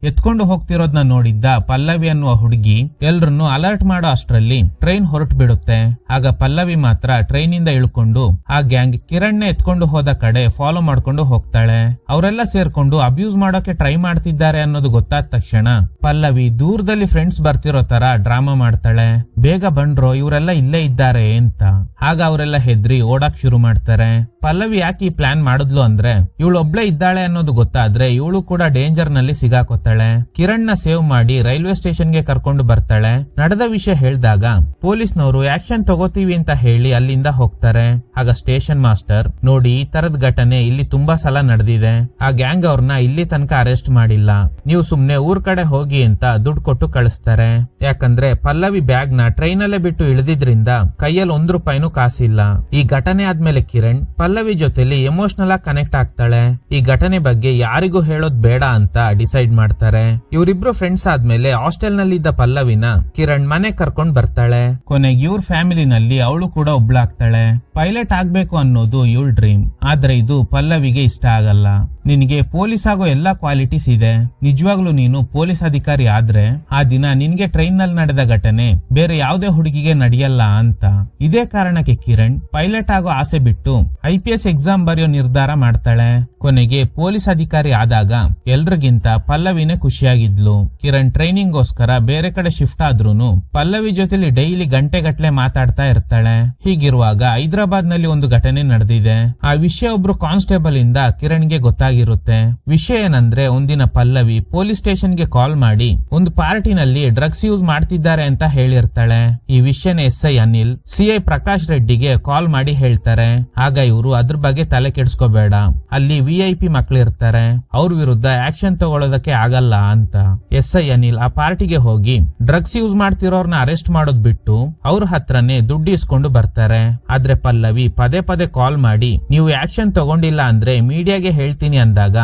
ಎತ್ಕೊಂಡು ಹೋಗ್ತಿರೋದ್ನ ನೋಡಿದ್ದ ಪಲ್ಲವಿ ಅನ್ನುವ ಹುಡುಗಿ ಎಲ್ರನ್ನು ಅಲರ್ಟ್ ಮಾಡೋ ಅಷ್ಟ್ರಲ್ಲಿ ಟ್ರೈನ್ ಹೊರಟು ಬಿಡುತ್ತೆ. ಆಗ ಪಲ್ಲವಿ ಮಾತ್ರ ಟ್ರೈನ್ ಇಂದ ಇಳ್ಕೊಂಡು ಆ ಗ್ಯಾಂಗ್ ಕಿರಣ್ ಎತ್ಕೊಂಡು ಹೋದ ಕಡೆ ಫಾಲೋ ಮಾಡ್ಕೊಂಡು ಹೋಗ್ತಾಳೆ. ಅವರೆಲ್ಲ ಸೇರ್ಕೊಂಡು ಅಬ್ಯೂಸ್ ಮಾಡೋಕೆ ಟ್ರೈ ಮಾಡ್ತಿದ್ದಾರೆ ಅನ್ನೋದು ಗೊತ್ತಾದ ತಕ್ಷಣ ಪಲ್ಲವಿ ದೂರದಲ್ಲಿ ಫ್ರೆಂಡ್ಸ್ ಬರ್ತಿರೋ ತರ ಡ್ರಾಮಾ ಮಾಡ್ತಾಳೆ. ಬೇಗ ಬಂಡ್ರೋ, ಇವರೆಲ್ಲ ಇಲ್ಲೇ ಇದ್ದಾರೆ ಅಂತ. ಆಗ ಅವರೆಲ್ಲ ಹೆದ್ರಿ ಓಡಾಕ್ ಶುರು ಮಾಡ್ತಾರೆ. ಪಲ್ಲವಿ ಯಾಕೆ ಈ ಪ್ಲಾನ್ ಮಾಡಿದ್ಲು ಅಂದ್ರೆ ಇವಳು ಒಬ್ಳೆ ಇದ್ದಾಳೆ ಅನ್ನೋದು ಗೊತ್ತಾದ್ರೆ ಇವಳು ಕೂಡ ಡೇಂಜರ್ ನಲ್ಲಿ ಸಿಗಾಕೋತಾಳೆ. ಕಿರಣ್ ನ ಸೇವ್ ಮಾಡಿ ರೈಲ್ವೆ ಸ್ಟೇಷನ್ ಗೆ ಕರ್ಕೊಂಡು ಬರ್ತಾಳೆ. ನಡೆದ ವಿಷಯ ಹೇಳಿದಾಗ ಪೊಲೀಸ್ನವರು ಆಕ್ಷನ್ ತಗೋತೀವಿ ಅಂತ ಹೇಳಿ ಅಲ್ಲಿಂದ ಹೋಗ್ತಾರೆ. ಆಗ ಸ್ಟೇಷನ್ ಮಾಸ್ಟರ್, ನೋಡಿ ಈ ತರದ ಘಟನೆ ಇಲ್ಲಿ ತುಂಬಾ ಸಲ ನಡೆದಿದೆ, ಆ ಗ್ಯಾಂಗ್ ಅವ್ರನ್ನ ಇಲ್ಲಿ ತನಕ ಅರೆಸ್ಟ್ ಮಾಡಿಲ್ಲ, ನೀವು ಸುಮ್ನೆ ಊರ್ ಕಡೆ ಹೋಗಿ ಅಂತ ದುಡ್ಡು ಕೊಟ್ಟು ಕಳಿಸ್ತಾರೆ. ಯಾಕಂದ್ರೆ ಪಲ್ಲವಿ ಬ್ಯಾಗ್ ನ ಟ್ರೈನ್ ಅಲ್ಲೇ ಬಿಟ್ಟು ಇಳಿದಿದ್ರಿಂದ ಕೈಯಲ್ಲಿ ₹1 ಕಾಸಿಲ್ಲ. ಈ ಘಟನೆ ಆದ್ಮೇಲೆ ಕಿರಣ್ ಪಲ್ಲವಿ ಜೊತೆಲಿ ಎಮೋಷನಲ್ ಆಗಿ ಕನೆಕ್ಟ್ ಆಗ್ತಾಳೆ. ಈ ಘಟನೆ ಬಗ್ಗೆ ಯಾರಿಗೂ ಹೇಳೋದ್ ಬೇಡ ಅಂತ ಡಿಸೈಡ್ ಮಾಡ್ತಾರೆ. ಇವರಿಬ್ರು ಫ್ರೆಂಡ್ಸ್ ಆದ್ಮೇಲೆ ಹಾಸ್ಟೆಲ್ ನಲ್ಲಿ ಇದ್ದ ಪಲ್ಲವಿನ ಕಿರಣ್ ಮನೆ ಕರ್ಕೊಂಡ್ ಬರ್ತಾಳೆ. ಕೊನೆಗೆ ಇವ್ರ ಫ್ಯಾಮಿಲಿನಲ್ಲಿ ಅವಳು ಕೂಡ ಒಬ್ಳಾಗ್ತಾಳೆ. ಪೈಲಟ್ ಆಗ್ಬೇಕು ಅನ್ನೋದು ಇವಳ ಡ್ರೀಮ್. ಆದ್ರೆ ಇದು ಪಲ್ಲವಿಗೆ ಇಷ್ಟ ಆಗಲ್ಲ. ನಿನಗೆ ಪೊಲೀಸ್ ಆಗೋ ಎಲ್ಲಾ ಕ್ವಾಲಿಟೀಸ್ ಇದೆ, ನಿಜವಾಗ್ಲೂ ನೀನು ಪೊಲೀಸ್ ಅಧಿಕಾರಿ ಆದ್ರೆ ಆ ದಿನ ನಿನ್ಗೆ ಟ್ರೈನ್ ನಲ್ಲಿ ನಡೆದ ಘಟನೆ ಬೇರೆ ಯಾವುದೇ ಹುಡುಗಿಗೆ ನಡೆಯಲ್ಲ ಅಂತ. ಇದೇ ಕಾರಣಕ್ಕೆ ಕಿರಣ್ ಪೈಲಟ್ ಆಗೋ ಆಸೆ ಬಿಟ್ಟು IPS ಎಕ್ಸಾಮ್ ಬರೆಯೋ ನಿರ್ಧಾರ ಮಾಡ್ತಾಳೆ. ಕೊನೆಗೆ ಪೊಲೀಸ್ ಅಧಿಕಾರಿ ಆದಾಗ ಎಲ್ರಿಗಿಂತ ಪಲ್ಲವಿನೇ ಖುಷಿಯಾಗಿದ್ಲು. ಕಿರಣ್ ಟ್ರೈನಿಂಗ್ ಗೋಸ್ಕರ ಬೇರೆ ಕಡೆ ಶಿಫ್ಟ್ ಆದ್ರೂನು ಪಲ್ಲವಿ ಜೊತೆಲಿ ಡೈಲಿ ಗಂಟೆಗಟ್ಲೆ ಮಾತಾಡ್ತಾ ಇರ್ತಾಳೆ. ಹೀಗಿರುವಾಗ ಹೈದರಾಬಾದ್ ನಲ್ಲಿ ಒಂದು ಘಟನೆ ನಡೆದಿದೆ. ಆ ವಿಷಯ ಒಬ್ರು ಕಾನ್ಸ್ಟೇಬಲ್ ಇಂದ ಕಿರಣ್ಗೆ ಗೊತ್ತಾಗಿರುತ್ತೆ. ವಿಷಯ ಏನಂದ್ರೆ ಒಂದಿನ ಪಲ್ಲವಿ ಪೊಲೀಸ್ ಸ್ಟೇಷನ್ ಗೆ ಕಾಲ್ ಮಾಡಿ ಒಂದು ಪಾರ್ಟಿನಲ್ಲಿ ಡ್ರಗ್ಸ್ ಯೂಸ್ ಮಾಡ್ತಿದ್ದಾರೆ ಅಂತ ಹೇಳಿರ್ತಾಳೆ. ಈ ವಿಷಯನ SI ಅನಿಲ್ CI ಪ್ರಕಾಶ್ ರೆಡ್ಡಿಗೆ ಕಾಲ್ ಮಾಡಿ ಹೇಳ್ತಾರೆ. ಆಗ ಇವರು ಅದ್ರ ಬಗ್ಗೆ ತಲೆ ಕೆಡಿಸ್ಕೋಬೇಡ, ಅಲ್ಲಿ VIP ಮಕ್ಳಿರ್ತಾರೆ, ಅವ್ರ ವಿರುದ್ಧ ಆಕ್ಷನ್ ತಗೊಳ್ಳೋದಕ್ಕೆ ಆಗಲ್ಲ ಅಂತ SI ಅನಿಲ್ ಆ ಪಾರ್ಟಿಗೆ ಹೋಗಿ ಡ್ರಗ್ಸ್ ಯೂಸ್ ಮಾಡ್ತಿರೋರ್ನ ಅರೆಸ್ಟ್ ಮಾಡೋದ್ ಬಿಟ್ಟು ಅವ್ರ ಹತ್ರನೇ ದುಡ್ಡು ಇಸ್ಕೊಂಡು ಬರ್ತಾರೆ. ಆದ್ರೆ ಪಲ್ಲವಿ ಪದೇ ಪದೇ ಕಾಲ್ ಮಾಡಿ ನೀವು ಆಕ್ಷನ್ ತಗೊಂಡಿಲ್ಲ ಅಂದ್ರೆ ಮೀಡಿಯಾಗೆ ಹೇಳ್ತೀನಿ ಅಂದಾಗ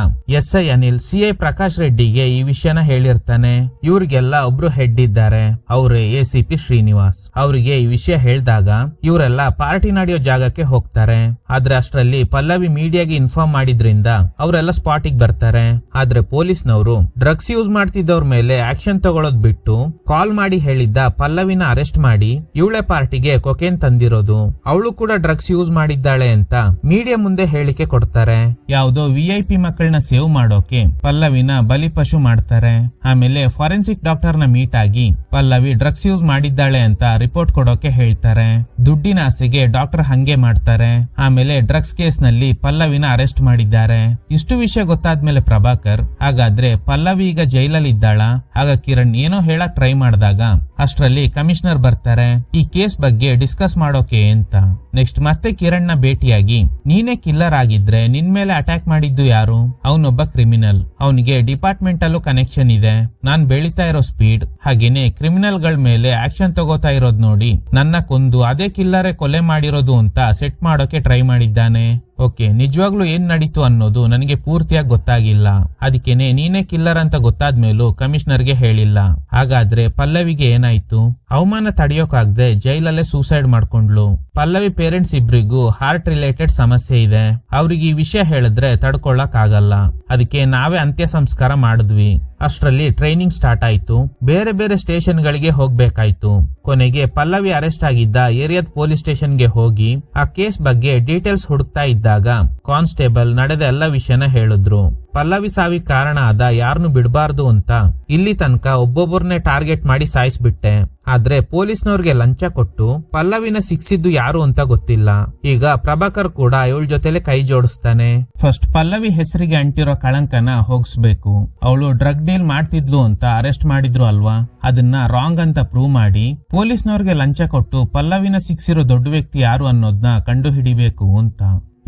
SI ಅನಿಲ್ CI ಪ್ರಕಾಶ್ ರೆಡ್ಡಿಗೆ ಈ ವಿಷಯನ ಹೇಳಿರ್ತಾನೆ. ಇವ್ರಿಗೆಲ್ಲ ಒಬ್ರು ಹೆಡ್ ಇದ್ದಾರೆ, ಅವರೇ ACP ಶ್ರೀನಿವಾಸ್. ಅವರಿಗೆ ಈ ವಿಷಯ ಹೇಳಿದಾಗ ಇವರೆಲ್ಲ ಪಾರ್ಟಿ ನಡೆಯೋ ಜಾಗಕ್ಕೆ ಹೋಗ್ತಾರೆ. ಆದ್ರೆ ಅಷ್ಟರಲ್ಲಿ ಪಲ್ಲವಿ ಮೀಡಿಯಾಗೆ ಇನ್ಫಾರ್ಮ್ ಮಾಡಿದ್ರಿಂದ ಅವರೆಲ್ಲ ಸ್ಪಾಟಿಗೆ ಬರ್ತಾರೆ. ಆದ್ರೆ ಪೊಲೀಸ್ನವರು ಡ್ರಗ್ಸ್ ಯೂಸ್ ಮಾಡ್ತಿದ್ದವ್ರ ಮೇಲೆ ಆಕ್ಷನ್ ತಗೊಳ್ಳೋದ್ ಬಿಟ್ಟು ಕಾಲ್ ಮಾಡಿ ಹೇಳಿದ್ದ ಪಲ್ಲವಿನ ಅರೆಸ್ಟ್ ಮಾಡಿ ಇವಳೆ ಪಾರ್ಟಿಗೆ ಕೊಕೇನ್ ತಂದಿರೋದು, ಅವಳು ಕೂಡ ಡ್ರಗ್ಸ್ ಯೂಸ್ ಮಾಡಿದ್ದಾಳೆ ಅಂತ ಮೀಡಿಯಾ ಮುಂದೆ ಹೇಳಿಕೆ ಕೊಡ್ತಾರೆ. ಯಾವುದೋ VIP ಮಕ್ಕಳನ್ನ ಸೇವ್ ಮಾಡೋಕೆ ಪಲ್ಲವಿನ ಬಲಿಪಶು ಮಾಡ್ತಾರೆ. ಆಮೇಲೆ ಫಾರೆನ್ಸಿಕ್ ಡಾಕ್ಟರ್ ನ ಮೀಟ್ ಆಗಿ ಪಲ್ಲವಿ ಡ್ರಗ್ಸ್ ಯೂಸ್ ಮಾಡಿದ್ದಾಳೆ ಅಂತ ರಿಪೋರ್ಟ್ ಕೊಡೋಕೆ ಹೇಳ್ತಾರೆ. ದುಡ್ಡಿನ ಆಸೆಗೆ ಡಾಕ್ಟರ್ ಹಂಗೆ ಮಾಡ್ತಾರೆ. ಆಮೇಲೆ ಡ್ರಗ್ಸ್ ಕೇಸ್ ನಲ್ಲಿ ಪಲ್ಲವಿನ ಅರೆಸ್ಟ್ ಮಾಡಿದ್ದಾರೆ. ಇಷ್ಟು ವಿಷಯ ಗೊತ್ತಾದ್ಮೇಲೆ ಪ್ರಭಾಕರ್, ಹಾಗಾದ್ರೆ ಪಲ್ಲವಿ ಈಗ ಜೈಲಲ್ಲಿ ಇದ್ದಾಳ? ಆಗ ಕಿರಣ್ ಏನೋ ಹೇಳಕ್ ಟ್ರೈ ಮಾಡಿದಾಗ ಅಷ್ಟರಲ್ಲಿ ಕಮಿಷನರ್ ಬರ್ತಾರೆ ಈ ಕೇಸ್ ಬಗ್ಗೆ ಡಿಸ್ಕಸ್ ಮಾಡೋಕೆ ಅಂತ. ನೆಕ್ಸ್ಟ್ ಮತ್ತೆ ಕಿರಣ್ ನ ಭೇಟಿಯಾಗಿ, ನೀನೇ ಕಿಲ್ಲರ್ ಆಗಿದ್ರೆ ನಿನ್ ಮೇಲೆ ಅಟ್ಯಾಕ್ ಮಾಡಿದ್ದು ಯಾರು? ಅವನೊಬ್ಬ ಕ್ರಿಮಿನಲ್, ಅವನಿಗೆ ಡಿಪಾರ್ಟ್ಮೆಂಟ್ ಅಲ್ಲೂ ಕನೆಕ್ಷನ್ ಇದೆ. ನಾನ್ ಬೆಳಿತಾ ಇರೋ ಸ್ಪೀಡ್ ಹಾಗೇನೆ ಕ್ರಿಮಿನಲ್ ಗಳ ಮೇಲೆ ಆಕ್ಷನ್ ತಗೋತಾ ಇರೋದ್ ನೋಡಿ ನನ್ನ ಕೊಂದು ಅದೇ ಕಿಲ್ಲರೇ ಕೊಲೆ ಮಾಡಿರೋದು ಅಂತ ಸೆಟ್ ಮಾಡೋಕೆ ಟ್ರೈ ಮಾಡಿದ್ದಾನೆ. ಓಕೆ, ನಿಜವಾಗ್ಲೂ ಏನ್ ನಡೀತು ಅನ್ನೋದು ನನಗೆ ಪೂರ್ತಿಯಾಗಿ ಗೊತ್ತಾಗಿಲ್ಲ. ಅದಕ್ಕೇನೆ ನೀನೇ ಕಿಲ್ಲರ್ ಅಂತ ಗೊತ್ತಾದ್ಮೇಲೂ ಕಮಿಷನರ್ಗೆ ಹೇಳಿಲ್ಲ. ಹಾಗಾದ್ರೆ ಪಲ್ಲವಿಗೆ ಏನಾಯ್ತು? ಅವಮಾನ ತಡೆಯೋಕಾಗ್ದೆ ಜೈಲಲ್ಲೇ ಸೂಸೈಡ್ ಮಾಡ್ಕೊಂಡ್ಲು. ಪಲ್ಲವಿ ಪೇರೆಂಟ್ಸ್ ಇಬ್ರಿಗೂ ಹಾರ್ಟ್ ರಿಲೇಟೆಡ್ ಸಮಸ್ಯೆ ಇದೆ. ಅವ್ರಿಗೆ ಈ ವಿಷಯ ಹೇಳಿದ್ರೆ ತಡ್ಕೊಳಕ್ ಆಗಲ್ಲ. ಅದಕ್ಕೆ ನಾವೇ ಅಂತ್ಯ ಸಂಸ್ಕಾರ ಮಾಡಿದ್ವಿ. ಅಷ್ಟರಲ್ಲಿ ಟ್ರೈನಿಂಗ್ ಸ್ಟಾರ್ಟ್ ಆಯ್ತು. ಬೇರೆ ಬೇರೆ ಸ್ಟೇಷನ್ ಗಳಿಗೆ ಹೋಗ್ಬೇಕಾಯ್ತು. ಕೊನೆಗೆ ಪಲ್ಲವಿ ಅರೆಸ್ಟ್ ಆಗಿದ್ದ ಏರಿಯಾದ ಪೊಲೀಸ್ ಸ್ಟೇಷನ್ ಗೆ ಹೋಗಿ ಆ ಕೇಸ್ ಬಗ್ಗೆ ಡೀಟೇಲ್ಸ್ ಹುಡುಕ್ತಾ ಇದ್ದಾಗ ಕಾನ್ಸ್ಟೇಬಲ್ ನಡೆದ ಎಲ್ಲ ವಿಷಯನ ಹೇಳಿದ್ರು. ಪಲ್ಲವಿ ಸಾವಿಗೆ ಕಾರಣ ಆದ ಯಾರನ್ನು ಬಿಡಬಾರ್ದು ಅಂತ ಇಲ್ಲಿ ತನಕ ಒಬ್ಬೊಬ್ಬರನ್ನೇ ಟಾರ್ಗೆಟ್ ಮಾಡಿ ಸಾಯಿಸ್ಬಿಟ್ಟೆ. ಆದ್ರೆ ಪೊಲೀಸ್ನವ್ರಿಗೆ ಲಂಚ ಕೊಟ್ಟು ಪಲ್ಲವಿನ ಸಿಕ್ಸಿದ್ದು ಯಾರು ಅಂತ ಗೊತ್ತಿಲ್ಲ. ಈಗ ಪ್ರಭಾಕರ್ ಕೂಡ ಇವಳ ಜೊತೆಲೆ ಕೈ ಜೋಡಿಸ್ತಾನೆ. ಫಸ್ಟ್ ಪಲ್ಲವಿ ಹೆಸರಿಗೆ ಅಂಟಿರೋ ಕಳಂಕನ ಹೋಗಿಸ್ಬೇಕು. ಅವಳು ಡ್ರಗ್ ಡೀಲ್ ಮಾಡ್ತಿದ್ಲು ಅಂತ ಅರೆಸ್ಟ್ ಮಾಡಿದ್ರು ಅಲ್ವಾ, ಅದನ್ನ ರಾಂಗ್ ಅಂತ ಪ್ರೂವ್ ಮಾಡಿ ಪೊಲೀಸ್ನವ್ರಿಗೆ ಲಂಚ ಕೊಟ್ಟು ಪಲ್ಲವಿನ ಸಿಕ್ಸಿರೋ ದೊಡ್ಡ ವ್ಯಕ್ತಿ ಯಾರು ಅನ್ನೋದನ್ನ ಕಂಡು ಹಿಡಿಬೇಕು ಅಂತ.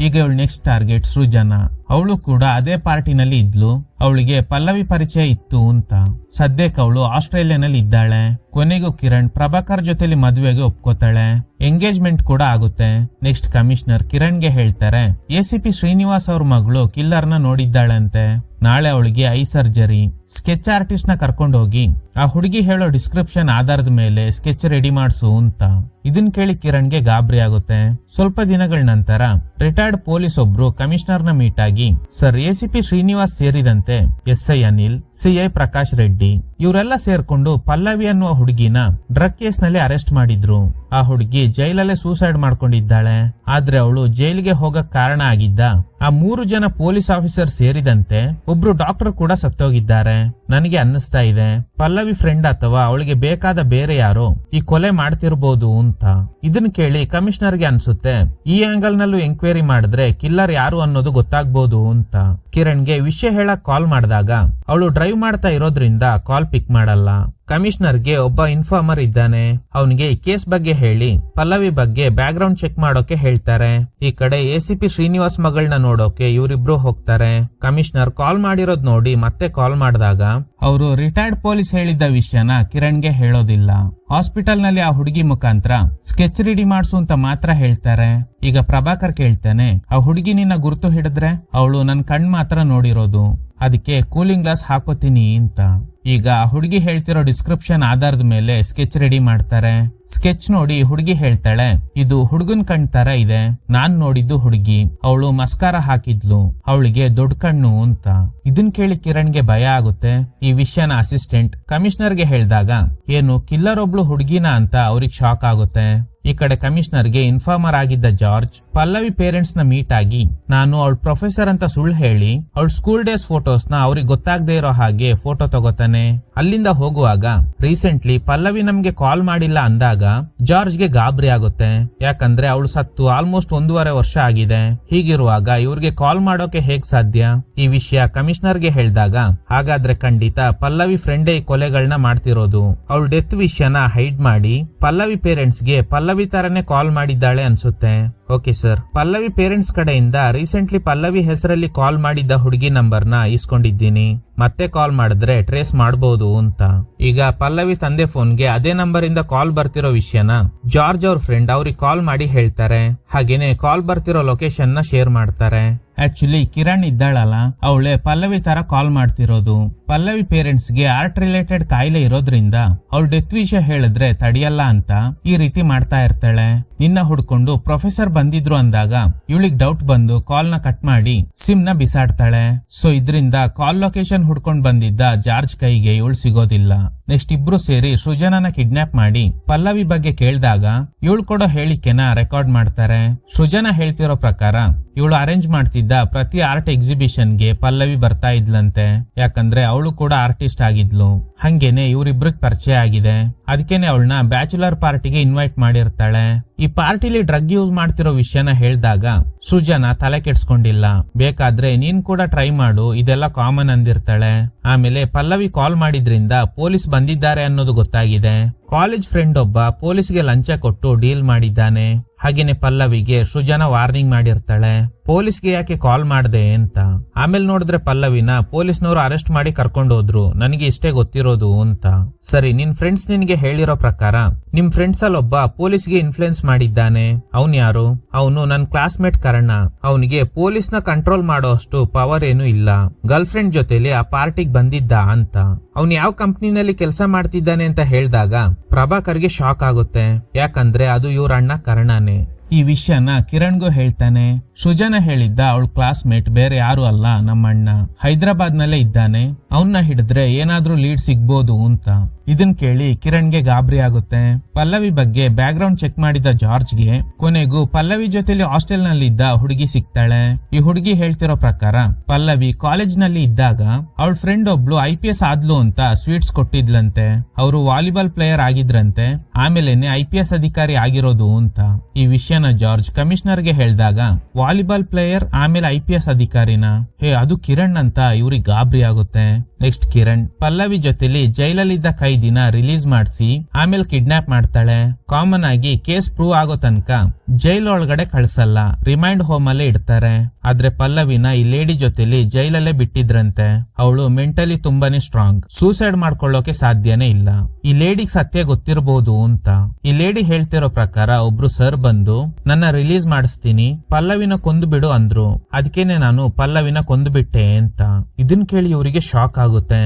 ಈಗ ಇವಳು ನೆಕ್ಸ್ಟ್ ಟಾರ್ಗೆಟ್ ಸೃಜನಾ. ಅವಳು ಕೂಡ ಅದೇ ಪಾರ್ಟಿನಲ್ಲಿ ಇದ್ಲು. ಅವಳಿಗೆ ಪಲ್ಲವಿ ಪರಿಚಯ ಇತ್ತು ಅಂತ. ಸದ್ಯಕ್ಕೆ ಅವಳು ಆಸ್ಟ್ರೇಲಿಯಾನಲ್ಲಿ ಇದ್ದಾಳೆ. ಕೊನೆಗೂ ಕಿರಣ್ ಪ್ರಭಾಕರ್ ಜೊತೆಲಿ ಮದುವೆಗೆ ಒಪ್ಕೋತಾಳೆ. ಎಂಗೇಜ್ಮೆಂಟ್ ಕೂಡ ಆಗುತ್ತೆ. ನೆಕ್ಸ್ಟ್ ಕಮಿಷನರ್ ಕಿರಣ್ಗೆ ಹೇಳ್ತಾರೆ ACP ಶ್ರೀನಿವಾಸ್ ಅವ್ರ ಮಗಳು ಕಿಲ್ಲರ್ನ ನೋಡಿದ್ದಾಳಂತೆ. ನಾಳೆ ಅವಳಿಗೆ ಐ ಸರ್ಜರಿ. ಸ್ಕೆಚ್ ಆರ್ಟಿಸ್ಟ್ ನ ಕರ್ಕೊಂಡು ಹೋಗಿ ಆ ಹುಡುಗಿ ಹೇಳೋ ಡಿಸ್ಕ್ರಿಪ್ಷನ್ ಆಧಾರದ ಮೇಲೆ ಸ್ಕೆಚ್ ರೆಡಿ ಮಾಡ್ಸು ಅಂತ. ಇದನ್ ಕೇಳಿ ಕಿರಣ್ಗೆ ಗಾಬರಿ ಆಗುತ್ತೆ. ಸ್ವಲ್ಪ ದಿನಗಳ ನಂತರ ರಿಟೈರ್ಡ್ ಪೊಲೀಸ್ ಒಬ್ರು ಕಮಿಷನರ್ ನ ಮೀಟ್ ಆಗಿ, ಸರ್ ACP ಶ್ರೀನಿವಾಸ್ ಸೇರಿದಂತೆ SI ಅನಿಲ್, CI ಪ್ರಕಾಶ್ ರೆಡ್ಡಿ ಇವರೆಲ್ಲ ಸೇರ್ಕೊಂಡು ಪಲ್ಲವಿ ಅನ್ನುವ ಹುಡುಗಿನ ಡ್ರಗ್ ಕೇಸ್ ನಲ್ಲಿ ಅರೆಸ್ಟ್ ಮಾಡಿದ್ರು. ಆ ಹುಡುಗಿ ಜೈಲಲ್ಲೇ ಸೂಸೈಡ್ ಮಾಡ್ಕೊಂಡಿದ್ದಾಳೆ. ಆದ್ರೆ ಅವಳು ಜೈಲಿಗೆ ಹೋಗಕ್ ಕಾರಣ ಆಗಿದ್ದ ಆ 3 ಜನ ಪೊಲೀಸ್ ಆಫೀಸರ್ ಸೇರಿದಂತೆ ಒಬ್ರು ಡಾಕ್ಟರ್ ಕೂಡ ಸತ್ತೋಗಿದ್ದಾರೆ. ನನಗೆ ಅನ್ನಿಸ್ತಾ ಇದೆ ಪಲ್ಲವಿ ಫ್ರೆಂಡ್ ಅಥವಾ ಅವಳಿಗೆ ಬೇಕಾದ ಬೇರೆ ಯಾರೋ ಈ ಕೊಲೆ ಮಾಡ್ತಿರ್ಬೋದು ಅಂತ. ಇದನ್ನ ಕೇಳಿ ಕಮಿಷನರ್ಗೆ ಅನ್ಸುತ್ತೆ ಈ ಆಂಗಲ್ ನಲ್ಲೂ ಎಂಕ್ವೈರಿ ಮಾಡಿದ್ರೆ ಕಿಲ್ಲರ್ ಯಾರು ಅನ್ನೋದು ಗೊತ್ತಾಗ್ಬೋದು ಅಂತ. ಕಿರಣ್ಗೆ ವಿಷಯ ಹೇಳಕ್ ಕಾಲ್ ಮಾಡಿದಾಗ ಅವಳು ಡ್ರೈವ್ ಮಾಡ್ತಾ ಇರೋದ್ರಿಂದ ಕಾಲ್ ಪಿಕ್ ಮಾಡಲ್ಲ. ಕಮಿಷನರ್ಗೆ ಒಬ್ಬ ಇನ್ಫಾರ್ಮರ್ ಇದ್ದಾನೆ. ಅವನಿಗೆ ಈ ಕೇಸ್ ಬಗ್ಗೆ ಹೇಳಿ ಪಲ್ಲವಿ ಬಗ್ಗೆ ಬ್ಯಾಕ್ ಗ್ರೌಂಡ್ ಚೆಕ್ ಮಾಡೋಕೆ ಹೇಳ್ತಾರೆ. ಈ ಕಡೆ ACP ಶ್ರೀನಿವಾಸ್ ಮಗಳನ್ನ ನೋಡೋಕೆ ಇವರಿಬ್ರು ಹೋಗ್ತಾರೆ. ಕಮಿಷನರ್ ಕಾಲ್ ಮಾಡಿರೋದ್ ನೋಡಿ ಮತ್ತೆ ಕಾಲ್ ಮಾಡಿದಾಗ ಅವರು ರಿಟೈರ್ಡ್ ಪೊಲೀಸ್ ಹೇಳಿದ್ದ ವಿಷಯನ ಕಿರಣ್ಗೆ ಹೇಳೋದಿಲ್ಲ. ಹಾಸ್ಪಿಟಲ್ ನಲ್ಲಿ ಆ ಹುಡುಗಿ ಮುಖಾಂತರ ಸ್ಕೆಚ್ ರೆಡಿ ಮಾಡ್ಸು ಅಂತ ಮಾತ್ರ ಹೇಳ್ತಾರೆ. ಈಗ ಪ್ರಭಾಕರ್ ಕೇಳ್ತಾನೆ, ಆ ಹುಡುಗಿ ನಿನ್ನ ಗುರುತು ಹಿಡಿದ್ರೆ? ಅವಳು ನನ್ ಕಣ್ ಮಾತ್ರ ನೋಡಿರೋದು, ಅದಕ್ಕೆ ಕೂಲಿಂಗ್ ಗ್ಲಾಸ್ ಹಾಕೋತೀನಿ ಅಂತ. ಈಗ ಹುಡುಗಿ ಹೇಳ್ತಿರೋ ಡಿಸ್ಕ್ರಿಪ್ಷನ್ ಆಧಾರದ ಮೇಲೆ ಸ್ಕೆಚ್ ರೆಡಿ ಮಾಡ್ತಾರೆ. ಸ್ಕೆಚ್ ನೋಡಿ ಹುಡುಗಿ ಹೇಳ್ತಾಳೆ, ಇದು ಹುಡುಗನ್ ಕಣ್ ತರ ಇದೆ, ನಾನ್ ನೋಡಿದ್ದು ಹುಡುಗಿ, ಅವಳು ಮಸ್ಕಾರ ಹಾಕಿದ್ಲು, ಅವಳಿಗೆ ದೊಡ್ಡ ಕಣ್ಣು ಅಂತ. ಇದನ್ ಕೇಳಿ ಕಿರಣ್ಗೆ ಭಯ ಆಗುತ್ತೆ. ಈ ವಿಷಯನ ಅಸಿಸ್ಟೆಂಟ್ ಕಮಿಷನರ್ಗೆ ಹೇಳಿದಾಗ ಏನು ಕಿಲ್ಲರ್ ಒಬ್ಳು ಹುಡುಗಿನ ಅಂತ ಅವ್ರಿಗೆ ಶಾಕ್ ಆಗುತ್ತೆ. ಈ ಕಡೆ ಕಮಿಷನರ್ಗೆ ಇನ್ಫಾರ್ಮರ್ ಆಗಿದ್ದ ಜಾರ್ಜ್ ಪಲ್ಲವಿ ಪೇರೆಂಟ್ಸ್ ನ ಮೀಟ್ ಆಗಿ ನಾನು ಅವಳ ಪ್ರೊಫೆಸರ್ ಅಂತ ಸುಳ್ಳು ಹೇಳಿ ಅವಳ ಸ್ಕೂಲ್ ಡೇಸ್ ಫೋಟೋಸ್ ನ ಅವ್ರಿಗೆ ಗೊತ್ತಾಗದೆ ಇರೋ ಹಾಗೆ ಫೋಟೋ ತಗೋತಾನೆ. ಅಲ್ಲಿಂದ ಹೋಗುವಾಗ ರೀಸೆಂಟ್ಲಿ ಪಲ್ಲವಿ ನಮ್ಗೆ ಕಾಲ್ ಮಾಡಿಲ್ಲ ಅಂದಾಗ ಜಾರ್ಜ್ಗೆ ಗಾಬರಿ ಆಗುತ್ತೆ. ಯಾಕಂದ್ರೆ ಅವಳು ಸತ್ತು ಆಲ್ಮೋಸ್ಟ್ 1.5 ವರ್ಷ ಆಗಿದೆ. ಹೀಗಿರುವಾಗ ಇವ್ರಿಗೆ ಕಾಲ್ ಮಾಡೋಕೆ ಹೇಗ್ ಸಾಧ್ಯ? ಈ ವಿಷಯ ಕಮಿಷನರ್ಗೆ ಹೇಳಿದಾಗ ಹಾಗಾದ್ರೆ ಖಂಡಿತ ಪಲ್ಲವಿ ಫ್ರೆಂಡೇ ಈ ಕೊಲೆಗಳನ್ನ ಮಾಡ್ತಿರೋದು. ಅವಳ ಡೆತ್ ವಿಷಯನ ಹೈಡ್ ಮಾಡಿ ಪಲ್ಲವಿ ಪೇರೆಂಟ್ಸ್ಗೆ ಪಲ್ಲವಿ ಪಲ್ಲವಿ ತರನೇ ಕಾಲ್ ಮಾಡಿದ್ದಾಳೆ ಅನ್ಸುತ್ತೆ. ಓಕೆ ಸರ್, ಪಲ್ಲವಿ ಪೇರೆಂಟ್ಸ್ ಕಡೆಯಿಂದ ರೀಸೆಂಟ್ಲಿ ಪಲ್ಲವಿ ಹೆಸರಲ್ಲಿ ಕಾಲ್ ಮಾಡಿದ್ದ ಹುಡುಗಿ ನಂಬರ್ನ ಇಸ್ಕೊಂಡಿದ್ದೀನಿ. ಮತ್ತೆ ಕಾಲ್ ಮಾಡಿದ್ರೆ ಟ್ರೇಸ್ ಮಾಡಬಹುದು ಅಂತ. ಈಗ ಪಲ್ಲವಿ ತಂದೆ ಫೋನ್ಗೆ ಅದೇ ನಂಬರ್ ಇಂದ ಕಾಲ್ ಬರ್ತಿರೋ ವಿಷಯನ ಜಾರ್ಜ್ ಅವ್ರ ಫ್ರೆಂಡ್ ಅವ್ರಿಗೆ ಕಾಲ್ ಮಾಡಿ ಹೇಳ್ತಾರೆ. ಹಾಗೇನೆ ಕಾಲ್ ಬರ್ತಿರೋ ಲೊಕೇಶನ್ ನ ಶೇರ್ ಮಾಡ್ತಾರೆ. ಆಕ್ಚುಲಿ ಕಿರಣ್ ಇದ್ದಾಳಲ್ಲ, ಅವಳೆ ಪಲ್ಲವಿ ತರ ಕಾಲ್ ಮಾಡ್ತಿರೋದು. ಪಲ್ಲವಿ ಪೇರೆಂಟ್ಸ್ ಗೆ ಆರ್ಟ್ ರಿಲೇಟೆಡ್ ಕಾಯಿಲೆ ಇರೋದ್ರಿಂದ ಅವಳು ಡೆತ್ ವಿಷಯ ಹೇಳಿದ್ರೆ ತಡಿಯಲ್ಲ ಅಂತ ಈ ರೀತಿ ಮಾಡ್ತಾ ಇರ್ತಾಳೆ. ನಿನ್ನ ಹುಡ್ಕೊಂಡು ಪ್ರೊಫೆಸರ್ ಬಂದಿದ್ರು ಅಂದಾಗ ಇವಳಿಗೆ ಡೌಟ್ ಬಂದು ಕಾಲ್ ನ ಕಟ್ ಮಾಡಿ ಸಿಮ್ ನ ಬಿಸಾಡ್ತಾಳೆ. ಸೊ ಇದ್ರಿಂದ ಕಾಲ್ ಲೊಕೇಶನ್ ಹುಡ್ಕೊಂಡ್ ಬಂದಿದ್ದ ಜಾರ್ಜ್ ಕೈಗೆ ಇವಳು ಸಿಗೋದಿಲ್ಲ. ನೆಕ್ಸ್ಟ್ ಇಬ್ರು ಸೇರಿ ಸೃಜನನ ಕಿಡ್ನಾಪ್ ಮಾಡಿ ಪಲ್ಲವಿ ಬಗ್ಗೆ ಕೇಳಿದಾಗ ಇವಳು ಕೊಡೋ ಹೇಳಿಕೆನ ರೆಕಾರ್ಡ್ ಮಾಡ್ತಾರೆ. ಸೃಜನ ಹೇಳ್ತಿರೋ ಪ್ರಕಾರ ಇವಳು ಅರೇಂಜ್ ಮಾಡ್ತಿದ್ದ ಪ್ರತಿ ಆರ್ಟ್ ಎಕ್ಸಿಬಿಷನ್ ಗೆ ಪಲ್ಲವಿ ಬರ್ತಾ ಇದ್ಲಂತೆ. ಯಾಕಂದ್ರೆ ಅವಳು ಕೂಡ ಆರ್ಟಿಸ್ಟ್ ಆಗಿದ್ಲು. ಹಂಗೇನೆ ಇವ್ರಿಬ್ರಿಗೆ ಪರಿಚಯ ಆಗಿದೆ. ಅದಕ್ಕೇನೆ ಅವಳನ್ನ ಬ್ಯಾಚುಲರ್ ಪಾರ್ಟಿಗೆ ಇನ್ವೈಟ್ ಮಾಡಿರ್ತಾಳೆ. ಈ ಪಾರ್ಟಿಲಿ ಡ್ರಗ್ ಯೂಸ್ ಮಾಡ್ತಿರೋ ವಿಷಯನ ಹೇಳ್ದಾಗ ಸೃಜನ ತಲೆ ಕೆಡ್ಸ್ಕೊಂಡಿಲ್ಲ. ಬೇಕಾದ್ರೆ ನೀನ್ ಕೂಡ ಟ್ರೈ ಮಾಡು, ಇದೆಲ್ಲ ಕಾಮನ್ ಅಂದಿರ್ತಾಳೆ. ಆಮೇಲೆ ಪಲ್ಲವಿ ಕಾಲ್ ಮಾಡಿದ್ರಿಂದ ಪೊಲೀಸ್ ಬಂದಿದ್ದಾರೆ ಅನ್ನೋದು ಗೊತ್ತಾಗಿದೆ. ಕಾಲೇಜ್ ಫ್ರೆಂಡ್ ಒಬ್ಬ ಪೊಲೀಸ್ಗೆ ಲಂಚ ಕೊಟ್ಟು ಡೀಲ್ ಮಾಡಿದ್ದಾನೆ. ಹಾಗೇನೆ ಪಲ್ಲವಿಗೆ ಸೃಜನ ವಾರ್ನಿಂಗ್ ಮಾಡಿರ್ತಾಳೆ, ಪೊಲೀಸ್ಗೆ ಯಾಕೆ ಕಾಲ್ ಮಾಡ್ದೆ ಅಂತ. ಆಮೇಲೆ ನೋಡಿದ್ರೆ ಪಲ್ಲವಿನ ಪೊಲೀಸ್ನವರು ಅರೆಸ್ಟ್ ಮಾಡಿ ಕರ್ಕೊಂಡು ಹೋದ್ರು. ನನಗೆ ಇಷ್ಟೇ ಗೊತ್ತಿರೋದು ಅಂತ. ಸರಿ, ನಿನ್ ಫ್ರೆಂಡ್ಸ್ ನಿನ್ಗೆ ಹೇಳಿರೋ ಪ್ರಕಾರ ನಿಮ್ ಫ್ರೆಂಡ್ಸ್ ಅಲ್ಲಿ ಒಬ್ಬ ಪೊಲೀಸ್ಗೆ ಇನ್ಫ್ಲುಯೆನ್ಸ್ ಮಾಡಿದ್ದಾನೆ. ಅವನ್ ಯಾರು? ಅವನು ನನ್ ಕ್ಲಾಸ್ಮೇಟ್ ಕರ್ಣ. ಅವನಿಗೆ ಪೊಲೀಸ್ ನ ಕಂಟ್ರೋಲ್ ಮಾಡೋ ಅಷ್ಟು ಪವರ್ ಏನು ಇಲ್ಲ. ಗರ್ಲ್ ಫ್ರೆಂಡ್ ಜೊತೆಲಿ ಆ ಪಾರ್ಟಿಗೆ ಬಂದಿದ್ದ ಅಂತ. ಅವ್ನು ಯಾವ ಕಂಪ್ನಿನಲ್ಲಿ ಕೆಲಸ ಮಾಡ್ತಿದ್ದಾನೆ ಅಂತ ಹೇಳಿದಾಗ ಪ್ರಭಾಕರ್ಗೆ ಶಾಕ್ ಆಗುತ್ತೆ. ಯಾಕಂದ್ರೆ ಅದು ಇವ್ರ ಅಣ್ಣ ಕರ್ಣನೇ. ಈ ವಿಷಯನ ಕಿರಣ್ಗೂ ಹೇಳ್ತಾನೆ. ಸೃಜನ ಹೇಳಿದ್ದ ಅವಳ ಕ್ಲಾಸ್ಮೇಟ್ ಬೇರೆ ಯಾರು ಅಲ್ಲ, ನಮ್ಮಣ್ಣ ಹೈದರಾಬಾದ್ ನಲ್ಲೇ ಇದ್ದಾನೆ. ಅವನ್ನ ಹಿಡಿದ್ರೆ ಏನಾದ್ರೂ ಲೀಡ್ ಸಿಗ್ಬೋದು ಅಂತ. ಇದನ್ ಕೇಳಿ ಕಿರಣ್ಗೆ ಗಾಬರಿ ಆಗುತ್ತೆ. ಪಲ್ಲವಿ ಬಗ್ಗೆ ಬ್ಯಾಕ್ ಗ್ರೌಂಡ್ ಚೆಕ್ ಮಾಡಿದ ಜಾರ್ಜ್ಗೆ ಕೊನೆಗೂ ಪಲ್ಲವಿ ಜೊತೆಲಿ ಹಾಸ್ಟೆಲ್ ನಲ್ಲಿ ಇದ್ದ ಹುಡುಗಿ ಸಿಗ್ತಾಳೆ. ಈ ಹುಡುಗಿ ಹೇಳ್ತಿರೋ ಪ್ರಕಾರ ಪಲ್ಲವಿ ಕಾಲೇಜ್ ನಲ್ಲಿ ಇದ್ದಾಗ ಅವಳ ಫ್ರೆಂಡ್ ಒಬ್ಳು IPS ಆದ್ಲು ಅಂತ ಸ್ವೀಟ್ಸ್ ಕೊಟ್ಟಿದ್ಲಂತೆ. ಅವರು ವಾಲಿಬಾಲ್ ಪ್ಲೇಯರ್ ಆಗಿದ್ರಂತೆ. ಆಮೇಲೆನೆ IPS ಅಧಿಕಾರಿ ಆಗಿರೋದು ಅಂತ. ಈ ವಿಷಯನ ಜಾರ್ಜ್ ಕಮಿಷನರ್ ಗೆ ಹೇಳಿದಾಗ ವಾಲಿಬಾಲ್ ಪ್ಲೇಯರ್ ಆಮೇಲೆ IPS ಅಧಿಕಾರಿನ ಅದು ಕಿರಣ್ ಅಂತ ಇವ್ರಿಗೆ ಗಾಬರಿ ಆಗುತ್ತೆ. ನೆಕ್ಸ್ಟ್ ಕಿರಣ್ ಪಲ್ಲವಿ ಜೊತೆಲಿ ಜೈಲಲ್ಲಿದ್ದ ಕೈದಿನ ರಿಲೀಸ್ ಮಾಡಿಸಿ ಆಮೇಲೆ ಕಿಡ್ನಾಪ್ ಮಾಡ್ತಾಳೆ. ಕಾಮನ್ ಆಗಿ ಕೇಸ್ ಪ್ರೂವ್ ಆಗೋ ತನಕ ಜೈಲ್ ಒಳಗಡೆ ಕಳ್ಸಲ್ಲ, ರಿಮೈಂಡ್ ಹೋಮ್ ಅಲ್ಲೇ ಇಡ್ತಾರೆ. ಆದ್ರೆ ಪಲ್ಲವಿನ ಈ ಲೇಡಿ ಜೊತೆಲಿ ಜೈಲಲ್ಲೇ ಬಿಟ್ಟಿದ್ರಂತೆ. ಅವಳು ಮೆಂಟಲಿ ತುಂಬಾನೇ ಸ್ಟ್ರಾಂಗ್, ಸೂಸೈಡ್ ಮಾಡ್ಕೊಳ್ಳೋಕೆ ಸಾಧ್ಯನೇ ಇಲ್ಲ. ಈ ಲೇಡಿಗ್ ಸತ್ಯ ಗೊತ್ತಿರಬಹುದು ಅಂತ. ಈ ಲೇಡಿ ಹೇಳ್ತಿರೋ ಪ್ರಕಾರ ಒಬ್ರು ಸರ್ ಬಂದು ನನ್ನ ರಿಲೀಸ್ ಮಾಡಿಸ್ತೀನಿ, ಪಲ್ಲವಿನ ಕೊಂದು ಬಿಡು ಅಂದ್ರು. ಅದಕ್ಕೇನೆ ನಾನು ಪಲ್ಲವಿನ ಕೊಂದು ಬಿಟ್ಟೆ ಅಂತ. ಇದನ್ ಕೇಳಿ ಇವರಿಗೆ ಶಾಕ್ ಆಗುತ್ತೆ.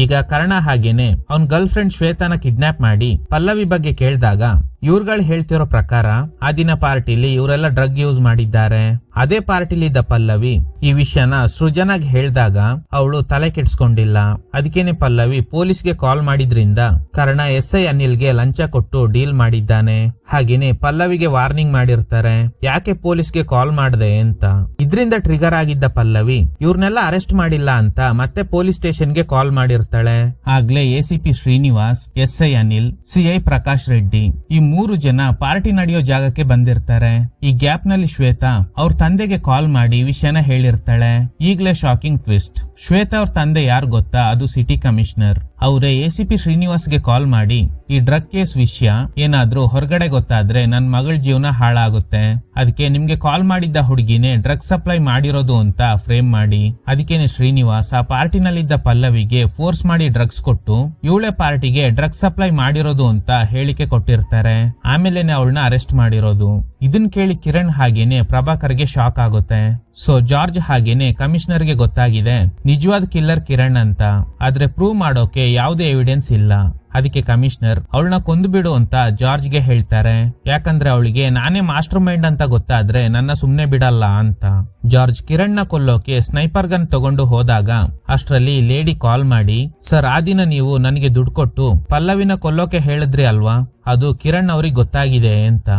ಈಗ ಕರ್ಣ ಹಾಗೇನೆ ಅವನ್ ಗರ್ಲ್ ಫ್ರೆಂಡ್ ಶ್ವೇತಾನ ಕಿಡ್ನಾಪ್ ಮಾಡಿ ಪಲ್ಲವಿ ಬಗ್ಗೆ ಕೇಳಿದಾಗ ಇವ್ರುಗಳು ಹೇಳ್ತಿರೋ ಪ್ರಕಾರ ಆ ದಿನ ಪಾರ್ಟಿಲಿ ಇವರೆಲ್ಲ ಡ್ರಗ್ ಯೂಸ್ ಮಾಡಿದ್ದಾರೆ. ಅದೇ ಪಾರ್ಟಿಲಿದ್ದ ಪಲ್ಲವಿ ಈ ವಿಷಯನ ಸೃಜನಾಗ್ ಹೇಳ್ದಾಗ ಅವಳು ತಲೆ ಕೆಡ್ಸ್ಕೊಂಡಿಲ್ಲ. ಅದಕ್ಕೇನೆ ಪಲ್ಲವಿ ಪೊಲೀಸ್ಗೆ ಕಾಲ್ ಮಾಡಿದ್ರಿಂದ ಕರ್ಣ SI ಅನಿಲ್ಗೆ ಲಂಚ ಕೊಟ್ಟು ಡೀಲ್ ಮಾಡಿದ್ದಾನೆ. ಹಾಗೇನೆ ಪಲ್ಲವಿಗೆ ವಾರ್ನಿಂಗ್ ಮಾಡಿರ್ತಾರೆ, ಯಾಕೆ ಪೊಲೀಸ್ಗೆ ಕಾಲ್ ಮಾಡ್ದೆ ಅಂತ. ಇದ್ರಿಂದ ಟ್ರಿಗರ್ ಆಗಿದ್ದ ಪಲ್ಲವಿ ಇವ್ರನ್ನೆಲ್ಲ ಅರೆಸ್ಟ್ ಮಾಡಿಲ್ಲ ಅಂತ ಮತ್ತೆ ಪೊಲೀಸ್ ಸ್ಟೇಷನ್ಗೆ ಕಾಲ್ ಮಾಡಿರ್ತಾಳೆ. ಆಗ್ಲೇ ACP Srinivas, SI Anil, CI Prakash Reddy ಈ 3 ಜನ ಪಾರ್ಟಿ ನಡೆಯೋ ಜಾಗಕ್ಕೆ ಬಂದಿರ್ತಾರೆ. ಈ ಗ್ಯಾಪ್ ನಲ್ಲಿ ಶ್ವೇತಾ ಅವ್ರ ತಂದೆಗೆ ಕಾಲ್ ಮಾಡಿ ವಿಷಯನ ಹೇಳಿರ್ತಾಳೆ. ಈಗ್ಲೇ ಶಾಕಿಂಗ್ ಟ್ವಿಸ್ಟ್, ಶ್ವೇತಾ ಅವ್ರ ತಂದೆ ಯಾರು ಗೊತ್ತಾ? ಅದು ಸಿಟಿ ಕಮಿಷನರ್. ಅವರೇ ACP ಶ್ರೀನಿವಾಸ್ಗೆ ಕಾಲ್ ಮಾಡಿ ಈ ಡ್ರಗ್ ಕೇಸ್ ವಿಷಯ ಏನಾದ್ರೂ ಹೊರಗಡೆ ಗೊತ್ತಾದ್ರೆ ನನ್ ಮಗಳ ಜೀವನ ಹಾಳಾಗುತ್ತೆ, ಅದಕ್ಕೆ ನಿಮ್ಗೆ ಕಾಲ್ ಮಾಡಿದ್ದ ಹುಡುಗಿನೇ ಡ್ರಗ್ ಸಪ್ಲೈ ಮಾಡಿರೋದು ಅಂತ ಫ್ರೇಮ್ ಮಾಡಿ. ಅದಕ್ಕೇನೆ ಶ್ರೀನಿವಾಸ್ ಆ ಪಾರ್ಟಿನಲ್ಲಿದ್ದ ಪಲ್ಲವಿಗೆ ಫೋರ್ಸ್ ಮಾಡಿ ಡ್ರಗ್ಸ್ ಕೊಟ್ಟು ಇವಳೆ ಪಾರ್ಟಿಗೆ ಡ್ರಗ್ ಸಪ್ಲೈ ಮಾಡಿರೋದು ಅಂತ ಹೇಳಿಕೆ ಕೊಟ್ಟಿರ್ತಾರೆ. ಆಮೇಲೆನೆ ಅವಳನ್ನ ಅರೆಸ್ಟ್ ಮಾಡಿರೋದು. ಇದನ್ ಕೇಳಿ ಕಿರಣ್ ಹಾಗೇನೆ ಪ್ರಭಾಕರ್ಗೆ ಶಾಕ್ ಆಗುತ್ತೆ. ಸೊ ಜಾರ್ಜ್ ಹಾಗೇನೆ ಕಮಿಷನರ್ಗೆ ಗೊತ್ತಾಗಿದೆ ನಿಜವಾದ ಕಿಲ್ಲರ್ ಕಿರಣ್ ಅಂತ. ಆದ್ರೆ ಪ್ರೂವ್ ಮಾಡೋಕೆ ಯಾವುದೇ ಎವಿಡೆನ್ಸ್ ಇಲ್ಲ. ಅದಕ್ಕೆ ಕಮಿಷನರ್ ಅವಳನ್ನ ಕೊಂದು ಬಿಡು ಅಂತ ಜಾರ್ಜ್ಗೆ ಹೇಳ್ತಾರೆ. ಯಾಕಂದ್ರೆ ಅವಳಿಗೆ ನಾನೇ ಮಾಸ್ಟರ್ ಮೈಂಡ್ ಅಂತ ಗೊತ್ತಾದ್ರೆ ನನ್ನ ಸುಮ್ನೆ ಬಿಡಲ್ಲ ಅಂತ. ಜಾರ್ಜ್ ಕಿರಣ್ ನ ಕೊಲ್ಲೋಕೆ ಸ್ನೈಪರ್ ಗನ್ ತಗೊಂಡು ಹೋದಾಗ ಅಷ್ಟರಲ್ಲಿ ಲೇಡಿ ಕಾಲ್ ಮಾಡಿ, ಸರ್ ಆ ದಿನ ನೀವು ನನಗೆ ದುಡ್ಡು ಕೊಟ್ಟು ಪಲ್ಲವಿನ ಕೊಲ್ಲೋಕೆ ಹೇಳಿದ್ರಿ ಅಲ್ವಾ, ಅದು ಕಿರಣ್ ಅವ್ರಿಗೆ ಗೊತ್ತಾಗಿದೆ ಅಂತ.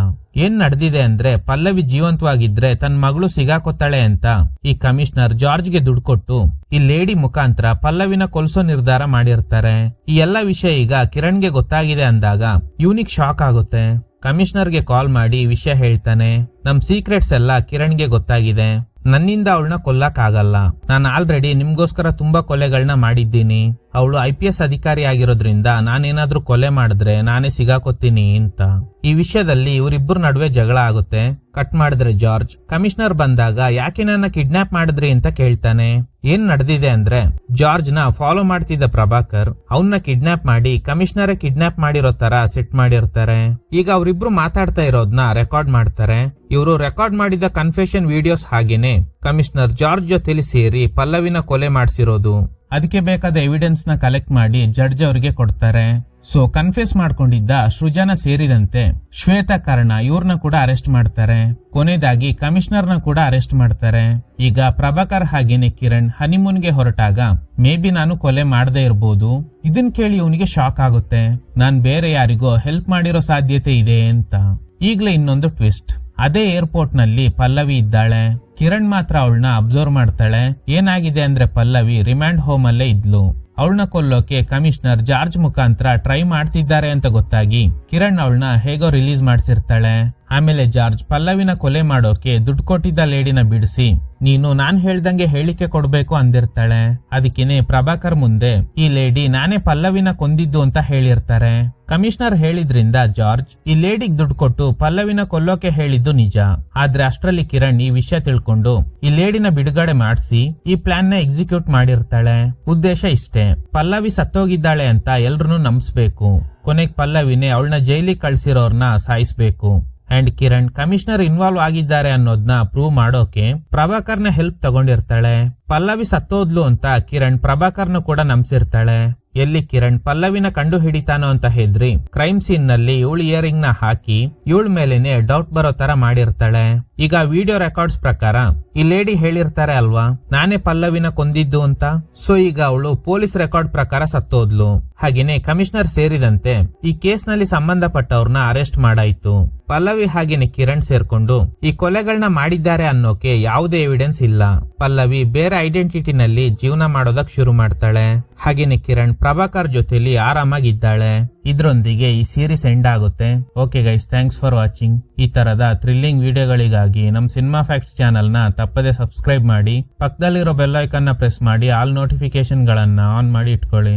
ಏನ್ ನಡೆದಿದೆ ಅಂದ್ರೆ ಪಲ್ಲವಿ ಜೀವಂತವಾಗಿದ್ರೆ ತನ್ನ ಮಗಳು ಸಿಗಾಕೊತ್ತಾಳೆ ಅಂತ ಈ ಕಮಿಷನರ್ ಜಾರ್ಜ್ಗೆ ದುಡ್ಡು ಕೊಟ್ಟು ಈ ಲೇಡಿ ಮುಖಾಂತರ ಪಲ್ಲವಿನ ಕೊಲ್ಸೋ ನಿರ್ಧಾರ ಮಾಡಿರ್ತಾರೆ. ಈ ಎಲ್ಲಾ ವಿಷಯ ಈಗ ಕಿರಣ್ಗೆ ಗೊತ್ತಾಗಿದೆ ಅಂದಾಗ ಇವನಿಗೆ ಶಾಕ್ ಆಗುತ್ತೆ. ಕಮಿಷನರ್ಗೆ ಕಾಲ್ ಮಾಡಿ ವಿಷಯ ಹೇಳ್ತಾನೆ, ನಮ್ ಸೀಕ್ರೆಟ್ಸ್ ಎಲ್ಲ ಕಿರಣ್ಗೆ ಗೊತ್ತಾಗಿದೆ, ನನ್ನಿಂದ ಅವಳನ್ನ ಕೊಲ್ಲಕ್ ಆಗಲ್ಲ. ನಾನು ಆಲ್ರೆಡಿ ನಿಮ್ಗೋಸ್ಕರ ತುಂಬಾ ಕೊಲೆಗಳನ್ನ ಮಾಡಿದ್ದೀನಿ. ಅವಳು IPS ಅಧಿಕಾರಿ ಆಗಿರೋದ್ರಿಂದ ನಾನೇನಾದ್ರೂ ಕೊಲೆ ಮಾಡಿದ್ರೆ ನಾನೇ ಸಿಗಾಕೋತೀನಿ ಅಂತ. ಈ ವಿಷಯದಲ್ಲಿ ಇವರಿಬ್ಬರ ನಡುವೆ ಜಗಳ ಆಗುತ್ತೆ. ಕಟ್ ಮಾಡಿದ್ರೆ ಜಾರ್ಜ್ ಕಮಿಷನರ್ ಬಂದಾಗ ಯಾಕೆ ನನ್ನ ಕಿಡ್ನಾಪ್ ಮಾಡಿದ್ರಿ ಅಂತ ಕೇಳ್ತಾನೆ. ಏನ್ ನಡೆದಿದೆ ಅಂದ್ರೆ ಜಾರ್ಜ್ ನ ಫಾಲೋ ಮಾಡ್ತಿದ್ದ ಪ್ರಭಾಕರ್ ಅವನ್ನ ಕಿಡ್ನಾಪ್ ಮಾಡಿ ಕಮಿಷನರ್ ಕಿಡ್ನಾಪ್ ಮಾಡಿರೋ ತರ ಸೆಟ್ ಮಾಡಿರ್ತಾರೆ. ಈಗ ಅವರಿಬ್ರು ಮಾತಾಡ್ತಾ ಇರೋದನ್ನ ರೆಕಾರ್ಡ್ ಮಾಡ್ತಾರೆ. ಇವರು ರೆಕಾರ್ಡ್ ಮಾಡಿದ ಕನ್ಫೆಷನ್ ವಿಡಿಯೋಸ್ ಹಾಗೇನೆ ಕಮಿಷನರ್ ಜಾರ್ಜ್ ಜೊತೆಲಿ ಸೇರಿ ಪಲ್ಲವಿನ ಕೊಲೆ ಮಾಡಿಸಿರೋದು. ಅದಕ್ಕೆ ಬೇಕಾದ ಎವಿಡೆನ್ಸ್ ನ ಕಲೆಕ್ಟ್ ಮಾಡಿ ಜಡ್ಜ್ ಅವರಿಗೆ ಕೊಡ್ತಾರೆ. ಸೊ ಕನ್ಫ್ಯೂಸ್ ಮಾಡ್ಕೊಂಡಿದ್ದ ಸೃಜನ ಸೇರಿದಂತೆ ಶ್ವೇತಾ ಕಾರಣ ಇವ್ರನ್ನ ಕೂಡ ಅರೆಸ್ಟ್ ಮಾಡ್ತಾರೆ. ಕೊನೆಯದಾಗಿ ಕಮಿಷನರ್ ನ ಕೂಡ ಅರೆಸ್ಟ್ ಮಾಡ್ತಾರೆ. ಈಗ ಪ್ರಭಾಕರ್ ಹಾಗೇನೆ ಕಿರಣ್ ಹನಿಮೂನ್ಗೆ ಹೊರಟಾಗ ಮೇ ಬಿ ನಾನು ಕೊಲೆ ಮಾಡದೇ ಇರ್ಬೋದು. ಇದನ್ ಕೇಳಿ ಇವನಿಗೆ ಶಾಕ್ ಆಗುತ್ತೆ. ನಾನ್ ಬೇರೆ ಯಾರಿಗೋ ಹೆಲ್ಪ್ ಮಾಡಿರೋ ಸಾಧ್ಯತೆ ಇದೆ ಅಂತ. ಈಗ್ಲೇ ಇನ್ನೊಂದು ಟ್ವಿಸ್ಟ್. ಅದೇ ಏರ್ಪೋರ್ಟ್ ನಲ್ಲಿ ಪಲ್ಲವಿ ಇದ್ದಾಳೆ. ಕಿರಣ್ ಮಾತ್ರ ಅವಳನ್ನ ಅಬ್ಸರ್ವ್ ಮಾಡ್ತಾಳೆ. ಏನಾಗಿದೆ ಅಂದ್ರೆ ಪಲ್ಲವಿ ರಿಮ್ಯಾಂಡ್ ಹೋಮ್ ಅಲ್ಲೇ ಇದ್ಲು. ಅವಳನ್ನ ಕೊಲ್ಲೋಕೆ ಕಮಿಷನರ್ ಜಾರ್ಜ್ ಮುಖಾಂತರ ಟ್ರೈ ಮಾಡ್ತಿದ್ದಾರೆ ಅಂತ ಗೊತ್ತಾಗಿ ಕಿರಣ್ ಅವಳನ್ನ ಹೇಗೋ ರಿಲೀಸ್ ಮಾಡ್ಸಿರ್ತಾಳೆ. ಆಮೇಲೆ ಜಾರ್ಜ್ ಪಲ್ಲವಿನ ಕೊಲೆ ಮಾಡೋಕೆ ದುಡ್ಡು ಕೊಟ್ಟಿದ್ದ ಲೇಡಿನ ಬಿಡಿಸಿ ನೀನು ನಾನ್ ಹೇಳ್ದಂಗೆ ಹೇಳಿಕೆ ಕೊಡ್ಬೇಕು ಅಂದಿರ್ತಾಳೆ. ಅದಕ್ಕೇನೆ ಪ್ರಭಾಕರ್ ಮುಂದೆ ಈ ಲೇಡಿ ನಾನೇ ಪಲ್ಲವಿನ ಕೊಂದಿದ್ದು ಅಂತ ಹೇಳಿರ್ತಾರೆ. ಕಮಿಷನರ್ ಹೇಳಿದ್ರಿಂದ ಜಾರ್ಜ್ ಈ ಲೇಡಿಗ್ ದುಡ್ಡು ಕೊಟ್ಟು ಪಲ್ಲವಿನ ಕೊಲ್ಲೋಕೆ ಹೇಳಿದ್ದು ನಿಜ. ಆದ್ರೆ ಅಷ್ಟ್ರಲ್ಲಿ ಕಿರಣ್ ಈ ವಿಷಯ ತಿಳ್ಕೊಂಡು ಈ ಲೇಡಿನ ಬಿಡುಗಡೆ ಮಾಡಿಸಿ ಈ ಪ್ಲಾನ್ ನ ಎಕ್ಸಿಕ್ಯೂಟ್ ಮಾಡಿರ್ತಾಳೆ. ಉದ್ದೇಶ ಇಷ್ಟೇ, ಪಲ್ಲವಿ ಸತ್ತೋಗಿದ್ದಾಳೆ ಅಂತ ಎಲ್ರನ್ನೂ ನಂಬಿಸ್ಬೇಕು. ಕೊನೆಗ್ ಪಲ್ಲವಿನೇ ಅವಳನ್ನ ಜೈಲಿಗೆ ಕಳ್ಸಿರೋರ್ನ ಸಾಯಿಸ್ಬೇಕು. ಅಂಡ್ ಕಿರಣ್ ಕಮಿಷನರ್ ಇನ್ವಾಲ್ವ್ ಆಗಿದ್ದಾರೆ ಅನ್ನೋದನ್ನ ಪ್ರೂವ್ ಮಾಡೋಕೆ ಪ್ರಭಾಕರ್ನ ಹೆಲ್ಪ್ ತಗೊಂಡಿರ್ತಾಳೆ. ಪಲ್ಲವಿ ಸತ್ತೋದ್ಲು ಅಂತ ಕಿರಣ್ ಪ್ರಭಾಕರ್ನ ಕೂಡ ನಂಬಿಸಿರ್ತಾಳೆ. ಎಲ್ಲಿ ಕಿರಣ್ ಪಲ್ಲವಿನ ಕಂಡು ಹಿಡಿತಾನೋ ಅಂತ ಹೆದ್ರಿ ಕ್ರೈಮ್ ಸೀನ್ ನಲ್ಲಿ ಇವಳು ಇಯರಿಂಗ್ ನ ಹಾಕಿ ಇವಳ ಮೇಲೆನೆ ಡೌಟ್ ಬರೋ ತರ ಮಾಡಿರ್ತಾಳೆ. ಈಗ ವಿಡಿಯೋ ರೆಕಾರ್ಡ್ಸ್ ಪ್ರಕಾರ ಈ ಲೇಡಿ ಹೇಳಿರ್ತಾರೆ ಅಲ್ವಾ ನಾನೇ ಪಲ್ಲವಿನ ಕೊಂದಿದ್ದು ಅಂತ. ಸೊ ಈಗ ಅವಳು ಪೊಲೀಸ್ ರೆಕಾರ್ಡ್ ಪ್ರಕಾರ ಸತ್ತೋದ್ಲು. ಹಾಗೇನೆ ಕಮಿಷನರ್ ಸೇರಿದಂತೆ ಈ ಕೇಸ್ ನಲ್ಲಿ ಸಂಬಂಧಪಟ್ಟವ್ರನ್ನ ಅರೆಸ್ಟ್ ಮಾಡಾಯ್ತು. ಪಲ್ಲವಿ ಹಾಗೇನೆ ಕಿರಣ್ ಸೇರ್ಕೊಂಡು ಈ ಕೊಲೆಗಳನ್ನ ಮಾಡಿದ್ದಾರೆ ಅನ್ನೋಕೆ ಯಾವುದೇ ಎವಿಡೆನ್ಸ್ ಇಲ್ಲ. ಪಲ್ಲವಿ ಬೇರೆ ಐಡೆಂಟಿಟಿನಲ್ಲಿ ಜೀವನ ಮಾಡೋದಕ್ ಶುರು ಮಾಡ್ತಾಳೆ. ಹಾಗೇನೆ ಕಿರಣ್ ಪ್ರಭಾಕರ್ ಜೊತೆಲಿ ಆರಾಮಾಗಿದ್ದಾಳೆ. ಇದ್ರೊಂದಿಗೆ ಈ ಸೀರೀಸ್ ಎಂಡ್ ಆಗುತ್ತೆ. Okay guys, thanks for watching. ಈ ತರದ ಥ್ರಿಲ್ಲಿಂಗ್ ವಿಡಿಯೋಗಳಿಗಾಗಿ ನಮ್ ಸಿನಿಮಾ ಫ್ಯಾಕ್ಟ್ಸ್ ಚಾನಲ್ ನ ತಪ್ಪದೆ ಸಬ್ಸ್ಕ್ರೈಬ್ ಮಾಡಿ. ಪಕ್ಕದಲ್ಲಿರೋ ಬೆಲ್ ಐಕಾನ್ ನ ಪ್ರೆಸ್ ಮಾಡಿ ಆಲ್ ನೋಟಿಫಿಕೇಶನ್ ಗಳನ್ನ ಆನ್ ಮಾಡಿ ಇಟ್ಕೊಳ್ಳಿ.